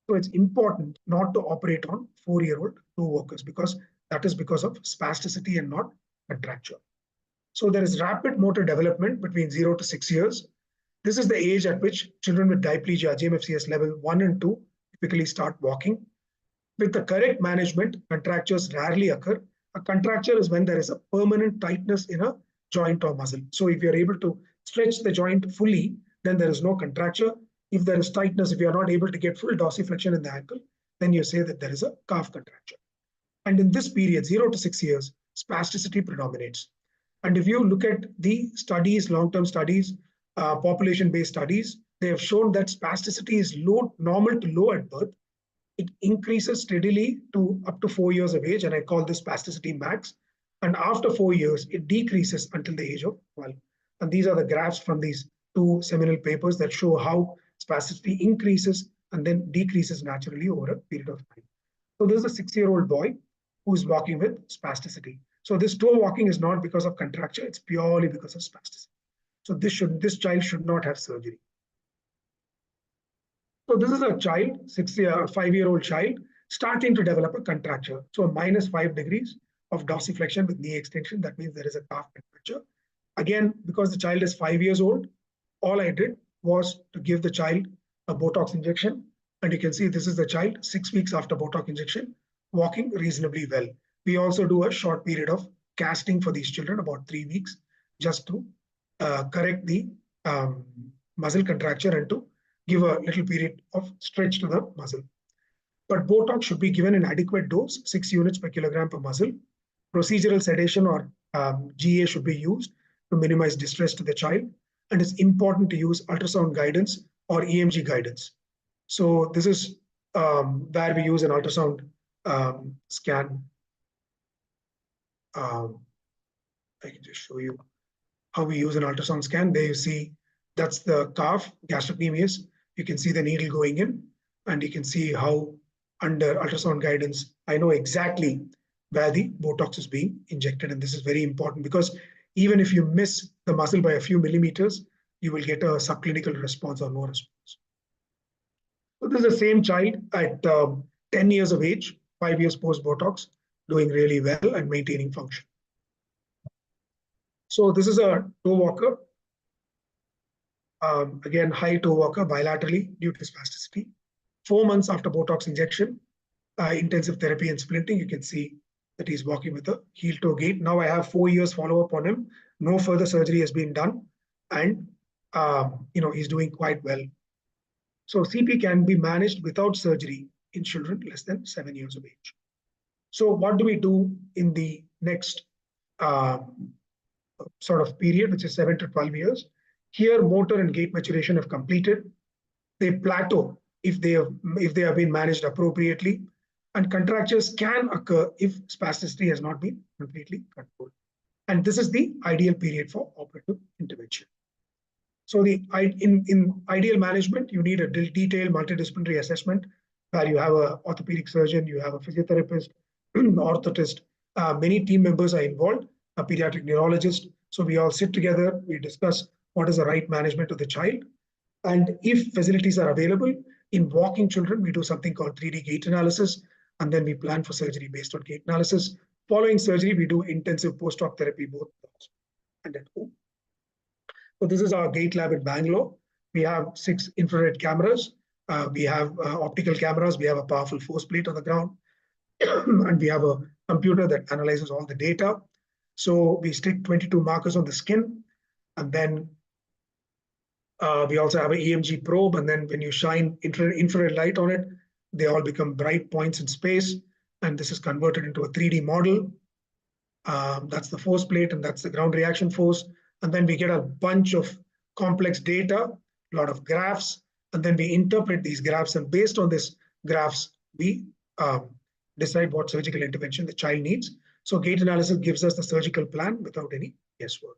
Speaker 5: So it's important not to operate on 4-year-old toe walkers because that is because of spasticity and not contracture. So there is rapid motor development between 0 to 6 years. This is the age at which children with diplegia, GMFCS level 1 and 2, typically start walking. With the correct management, contractures rarely occur. A contracture is when there is a permanent tightness in a joint or muscle. So if you're able to stretch the joint fully, then there is no contracture. If there is tightness, if you're not able to get full dorsiflexion in the ankle, then you say that there is a calf contracture. And in this period, 0 to 6 years, spasticity predominates. And if you look at the studies, long-term studies, population-based studies, they have shown that spasticity is normal to low at birth. It increases steadily to up to 4 years of age, and I call this spasticity max. And after 4 years, it decreases until the age of 12. And these are the graphs from these two seminal papers that show how spasticity increases and then decreases naturally over a period of time. So this is a 6-year-old boy who is walking with spasticity. So this toe walking is not because of contracture, it's purely because of spasticity. So this child should not have surgery. So this is a child, 5-year-old child, starting to develop a contracture. So -5 degrees of dorsiflexion with knee extension. That means there is a calf contracture. Again, because the child is 5 years old, all I did was to give the child a Botox injection. And you can see this is the child 6 weeks after Botox injection, walking reasonably well. We also do a short period of casting for these children, about 3 weeks, just to correct the muscle contracture and to give a little period of stretch to the muscle. But Botox should be given in adequate dose, 6 units per kilogram per muscle. Procedural sedation or GA should be used to minimize distress to the child. And it's important to use ultrasound guidance or EMG guidance. So this is where we use an ultrasound scan. I can just show you how we use an ultrasound scan. There you see that's the calf, gastrocnemius. You can see the needle going in, and you can see how under ultrasound guidance, I know exactly where the Botox is being injected. And this is very important because even if you miss the muscle by a few millimeters, you will get a subclinical response or no response. So this is the same child at 10 years of age, 5 years post-Botox, doing really well and maintaining function. So this is a toe walker. Again, high toe walker bilaterally due to spasticity. 4 months after Botox injection, intensive therapy and splinting, you can see that he's walking with a heel toe gait. Now I have 4 years follow-up on him. No further surgery has been done. And he's doing quite well. So CP can be managed without surgery in children less than 7 years of age. So what do we do in the next sort of period, which is 7 to 12 years? Here, motor and gait maturation have completed. They plateau if they have been managed appropriately, and contractures can occur if spasticity has not been completely controlled. And this is the ideal period for operative intervention. So in ideal management, you need a detailed multidisciplinary assessment where you have an orthopedic surgeon, you have a physiotherapist, orthotist, Many team members are involved, a pediatric neurologist. So we all sit together, we discuss what is the right management of the child. And if facilities are available, in walking children, we do something called 3D gait analysis, and then we plan for surgery based on gait analysis. Following surgery, we do intensive post-op therapy both and at home. So this is our gait lab in Bangalore. We have 6 infrared cameras. We have optical cameras. We have a powerful force plate on the ground. And we have a computer that analyzes all the data. So we stick 22 markers on the skin. And then we also have an EMG probe. And then when you shine infrared light on it, they all become bright points in space. And this is converted into a 3D model. That's the force plate, and that's the ground reaction force. And then we get a bunch of complex data, a lot of graphs, and then we interpret these graphs. And based on these graphs, we decide what surgical intervention the child needs. So gait analysis gives us the surgical plan without any guesswork.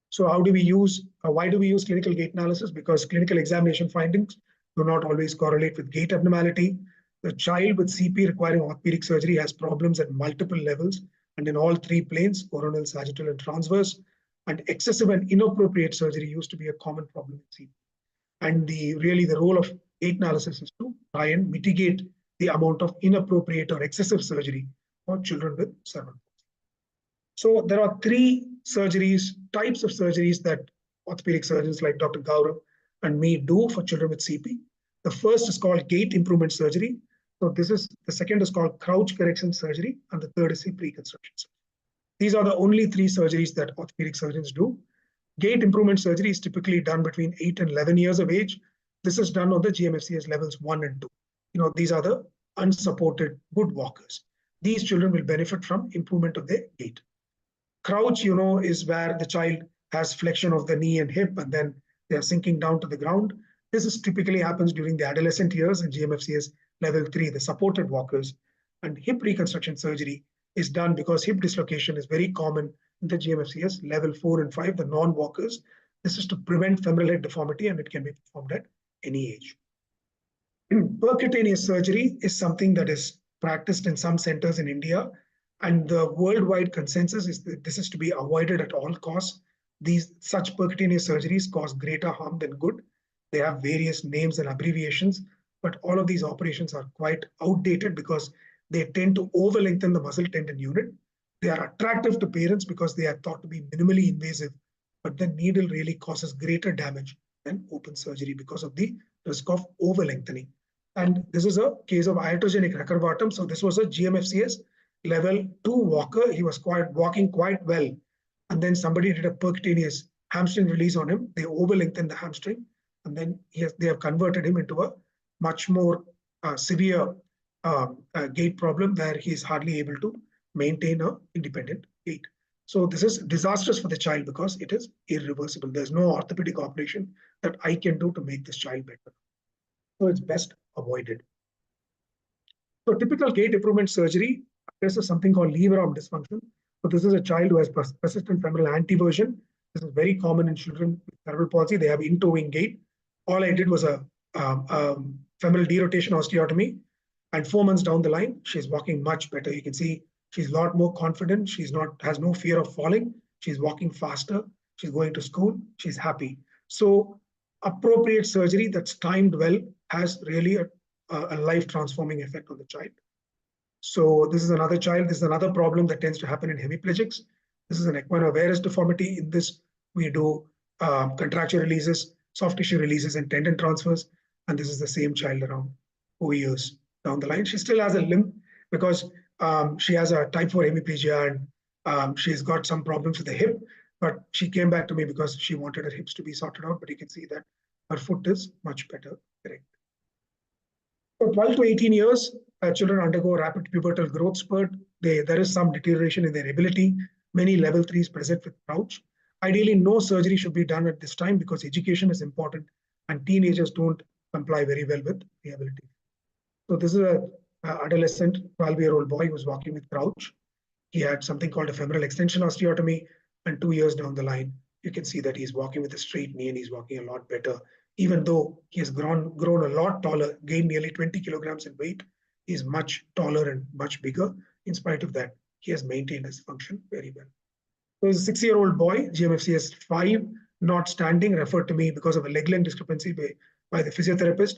Speaker 5: So how do we use, why do we use clinical gait analysis? Because clinical examination findings do not always correlate with gait abnormality. The child with CP requiring orthopedic surgery has problems at multiple levels and in all 3 planes, coronal, sagittal, and transverse. And excessive and inappropriate surgery used to be a common problem in CP. And really the role of gait analysis is to try and mitigate the amount of inappropriate or excessive surgery for children with cerebral palsy. So there are 3 types of surgeries that orthopedic surgeons like Dr. Gaurav and me do for children with CP. The first is called gait improvement surgery. So the second is called crouch correction surgery, and the third is hip reconstruction surgery. These are the only 3 surgeries that orthopedic surgeons do. Gait improvement surgery is typically done between 8 and 11 years of age. This is done on the GMFCS levels 1 and 2. These are the unsupported good walkers. These children will benefit from improvement of their gait. Crouch, is where the child has flexion of the knee and hip, and then they are sinking down to the ground. This typically happens during the adolescent years in GMFCS level 3, the supported walkers. And hip reconstruction surgery is done because hip dislocation is very common in the GMFCS level 4 and 5, the non-walkers. This is to prevent femoral head deformity, and it can be performed at any age. Percutaneous surgery is something that is practiced in some centers in India, and the worldwide consensus is that this is to be avoided at all costs. Such percutaneous surgeries cause greater harm than good. They have various names and abbreviations, but all of these operations are quite outdated because they tend to over-lengthen the muscle tendon unit. They are attractive to parents because they are thought to be minimally invasive, but the needle really causes greater damage than open surgery because of the risk of over-lengthening. And this is a case of iatrogenic recurvatum. So this was a GMFCS level 2 walker. He was walking quite well. And then somebody did a percutaneous hamstring release on him. They over-lengthened the hamstring. And then they have converted him into a much more severe gait problem where he is hardly able to maintain an independent gait. So this is disastrous for the child because it is irreversible. There's no orthopedic operation that I can do to make this child better. So it's best avoided. So typical gait improvement surgery addresses something called lever arm dysfunction. So this is a child who has persistent femoral anteversion. This is very common in children with cerebral palsy. They have in-toeing gait. All I did was a femoral derotation osteotomy, and 4 months down the line, she's walking much better. You can see she's a lot more confident. Has no fear of falling. She's walking faster. She's going to school. She's happy. So appropriate surgery that's timed well has really a life-transforming effect on the child. So this is another child. This is another problem that tends to happen in hemiplegics. This is an equinovarus deformity. In this, we do contracture releases, soft tissue releases, and tendon transfers. And this is the same child around 4 years down the line. She still has a limp because she has a type 4 hemiplegia, and she's got some problems with the hip. But she came back to me because she wanted her hips to be sorted out. But you can see that her foot is much better correct. For 12 to 18 years, children undergo rapid pubertal growth spurt. There is some deterioration in their ability. Many level 3s present with crouch. Ideally, no surgery should be done at this time because education is important and teenagers don't comply very well with rehabilitation. So this is an adolescent 12-year-old boy who was walking with crouch. He had something called a femoral extension osteotomy, and 2 years down the line, you can see that he's walking with a straight knee and he's walking a lot better. Even though he has grown a lot taller, gained nearly 20 kilograms in weight, he's much taller and much bigger in spite of that. he has maintained his function very well. So he's a 6-year-old boy, GMFCS 5, not standing, referred to me because of a leg length discrepancy by the physiotherapist.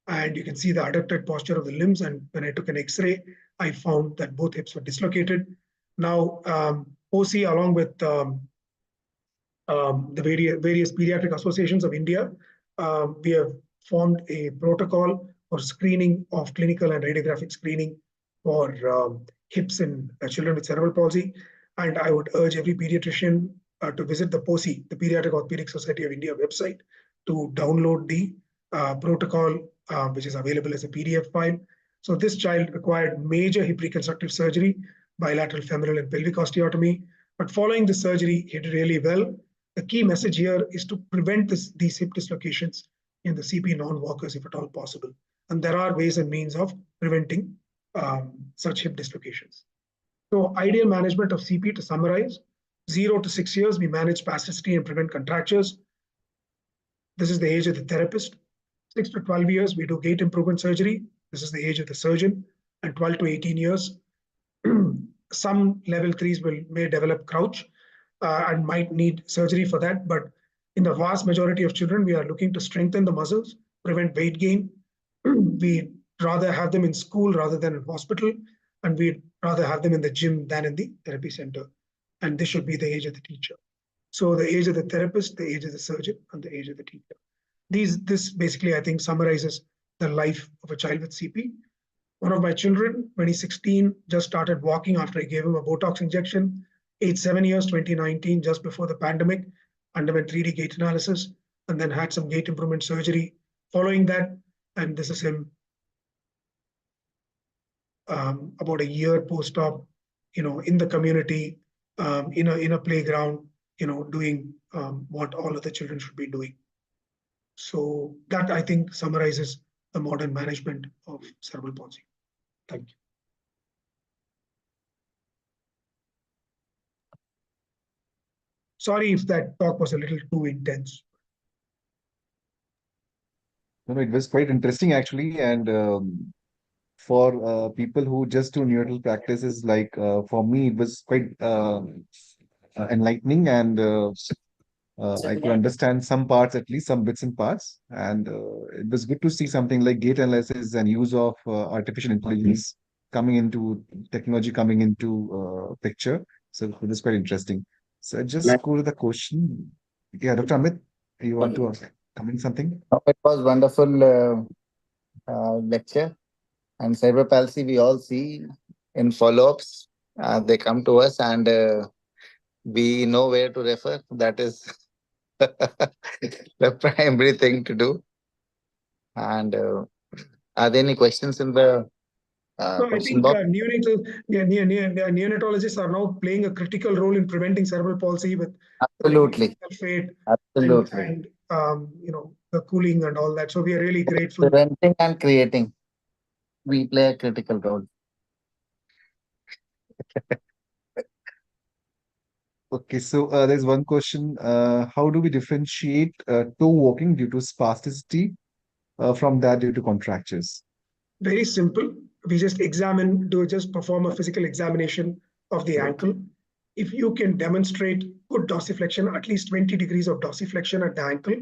Speaker 5: And you can see the adducted posture of the limbs. And when I took an X-ray, I found that both hips were dislocated. Now, OC, along with the various pediatric associations of India, we have formed a protocol for screening of clinical and radiographic screening for hips in children with cerebral palsy. And I would urge every pediatrician to visit the POSI, the Pediatric Orthopedic Society of India website, to download the protocol, which is available as a PDF file. So this child required major hip reconstructive surgery, bilateral femoral and pelvic osteotomy. But following the surgery, he did really well. The key message here is to prevent these hip dislocations in the CP non-walkers if at all possible. And there are ways and means of preventing such hip dislocations. So ideal management of CP, to summarize: 0 to 6 years, we manage spasticity and prevent contractures. This is the age of the therapist. 6 to 12 years, we do gait improvement surgery. This is the age of the surgeon. And 12 to 18 years, some level 3s may develop crouch and might need surgery for that. But in the vast majority of children, we are looking to strengthen the muscles, prevent weight gain. We'd rather have them in school rather than in hospital, and we'd rather have them in the gym than in the therapy center. And this should be the age of the teacher. So the age of the therapist, the age of the surgeon, and the age of the teacher. This basically, I think, summarizes the life of a child with CP. One of my children, 2016, just started walking after I gave him a Botox injection. Age 7 years, 2019, just before the pandemic, underwent 3D gait analysis, and then had some gait improvement surgery following that. And this is him about a year post-op, in the community, in a playground, doing what all other children should be doing. So that, I think, summarizes the modern management of cerebral palsy. Thank you. Sorry if that talk was a little too intense.
Speaker 3: No, it was quite interesting actually, and for people who just do neural practices, like for me, it was quite enlightening, and I could understand some parts, at least some bits and parts, and it was good to see something like gait analysis and use of artificial intelligence coming into technology coming into picture. So it was quite interesting. So I just go to the question. Yeah, Dr. Amit, you want to comment something?
Speaker 1: It was wonderful lecture. And cerebral palsy, we all see in follow-ups. They come to us and we know where to refer. That is the primary thing to do. And are there any questions in the
Speaker 5: No, I
Speaker 1: question
Speaker 5: think
Speaker 1: box?
Speaker 5: neonatologists are now playing a critical role in preventing cerebral palsy with
Speaker 1: Absolutely.
Speaker 5: sulfate
Speaker 1: Absolutely.
Speaker 5: and the cooling and all that. So we are really grateful.
Speaker 1: Preventing and creating. We play a critical role.
Speaker 3: Okay, so there's one question. How do we differentiate toe walking due to spasticity from that due to contractures?
Speaker 5: Very simple. We just perform a physical examination of the ankle. If you can demonstrate good dorsiflexion, at least 20 degrees of dorsiflexion at the ankle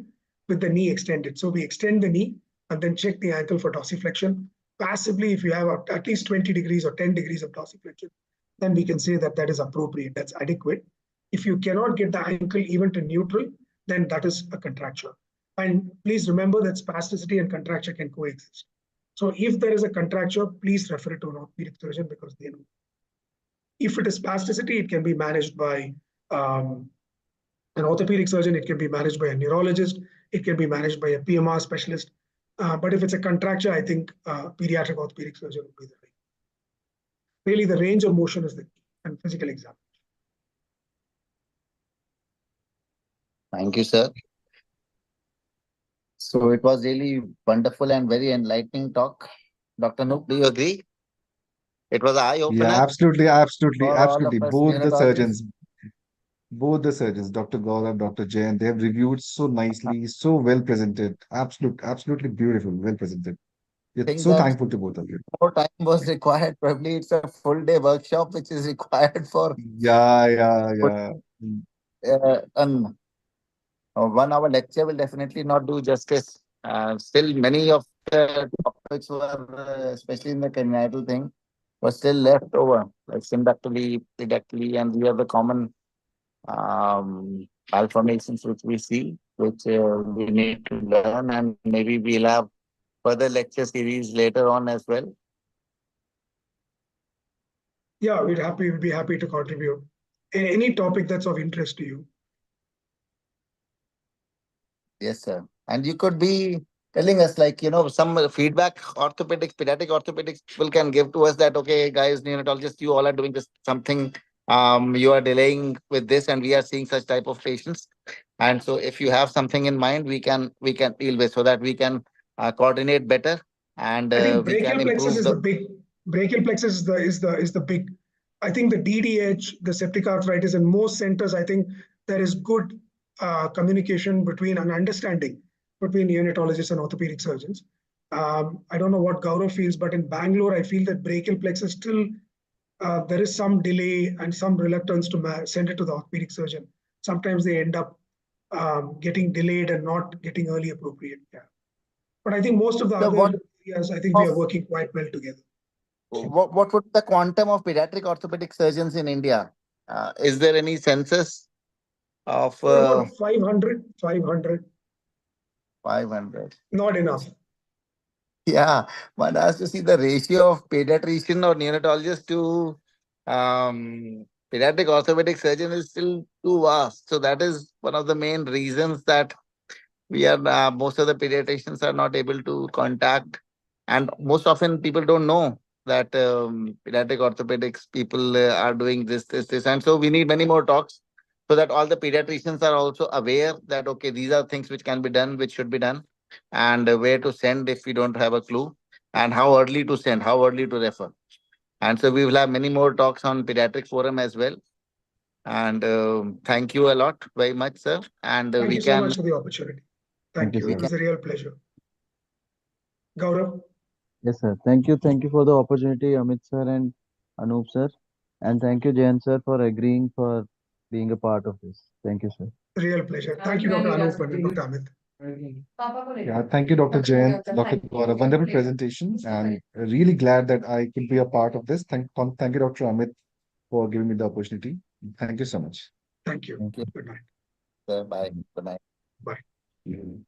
Speaker 5: with the knee extended. So we extend the knee and then check the ankle for dorsiflexion. Passively, if you have at least 20 degrees or 10 degrees of dorsiflexion, then we can say that that is appropriate, that's adequate. If you cannot get the ankle even to neutral, then that is a contracture. And please remember that spasticity and contracture can coexist. So if there is a contracture, please refer it to an orthopedic surgeon because they know. If it is spasticity, it can be managed by an orthopedic surgeon, it can be managed by a neurologist, it can be managed by a PMR specialist. But if it's a contracture, I think pediatric orthopedic surgeon would be the way. Really, the range of motion is the key and physical examination.
Speaker 1: Thank you, sir. So it was really wonderful and very enlightening talk. Dr. Nook, do you agree? It was an eye-opener.
Speaker 3: Yeah, absolutely, absolutely,
Speaker 1: for all of
Speaker 3: absolutely.
Speaker 1: us
Speaker 3: Both the surgeons, Dr. Gaurav, Dr. Jain, they have reviewed so nicely, so well presented. Absolutely beautiful, well presented. We're
Speaker 1: think
Speaker 3: so
Speaker 1: that
Speaker 3: thankful to both of you.
Speaker 1: more time was required. Probably it's a full day workshop which is required for
Speaker 3: Yeah. Mm.
Speaker 1: an a 1 hour lecture will definitely not do justice. Still, many of the topics were, especially in the congenital thing, were still left over, like syndactyly, pedactyly, and we have the common malformations which we see, which we need to learn, and maybe we'll have further lecture series later on as well.
Speaker 5: Yeah, we'd be happy to contribute in any topic that's of interest to you.
Speaker 1: Yes, sir. And you could be telling us, like, some feedback orthopedics, pediatric orthopedics people can give to us that, okay, guys, neonatologists, you all are doing this something, you are delaying with this, and we are seeing such type of patients. And so if you have something in mind, we can deal with so that we can coordinate better and
Speaker 5: I think
Speaker 1: we can
Speaker 5: brachial plexus
Speaker 1: improve
Speaker 5: is the big brachial plexus is the big. I think the DDH, the septic arthritis, in most centers, I think there is good communication between and understanding between neonatologists and orthopedic surgeons. I don't know what Gaurav feels, but in Bangalore, I feel that brachial plexus still there is some delay and some reluctance to send it to the orthopedic surgeon. Sometimes they end up getting delayed and not getting early appropriate care. But I think most of the
Speaker 1: So
Speaker 5: other areas, I think we
Speaker 1: of
Speaker 5: are working quite well together.
Speaker 1: what would the quantum of pediatric orthopedic surgeons in India? Is there any census of
Speaker 5: About 500, 500,
Speaker 1: 500?
Speaker 5: not enough.
Speaker 1: Yeah, one has to see the ratio of pediatrician or neonatologist to pediatric orthopedic surgeon is still too vast. So that is one of the main reasons that we are most of the pediatricians are not able to contact, and most often people don't know that pediatric orthopedics people are doing this, and so we need many more talks so that all the pediatricians are also aware that okay, these are things which can be done, which should be done, and where to send if we don't have a clue, and how early to send, how early to refer. And so we will have many more talks on pediatric forum as well. And thank you a lot very much, sir. And
Speaker 5: Thank
Speaker 1: we
Speaker 5: you so
Speaker 1: can
Speaker 5: much for the opportunity.
Speaker 2: Thank
Speaker 5: Thank
Speaker 2: you,
Speaker 5: you.
Speaker 1: we
Speaker 5: It
Speaker 2: sir.
Speaker 1: can
Speaker 5: was a real pleasure. Gaurav,
Speaker 2: Yes, sir. Thank you for the opportunity, Amit sir and Anup sir. And thank you, Jayan sir, for agreeing for being a part of this. Thank you, sir.
Speaker 5: real pleasure. Thank you, Dr. Anup and Dr. Amit.
Speaker 3: Yeah, thank you, Dr. Jain, Dr. Gaurav. Wonderful presentation, and really glad that I could be a part of this. Thank you, Dr. Amit, for giving me the opportunity. Thank you so much.
Speaker 5: Thank you.
Speaker 1: thank you,
Speaker 5: Good night.
Speaker 1: sir. Bye. Good night.
Speaker 5: Bye.
Speaker 3: Mhm.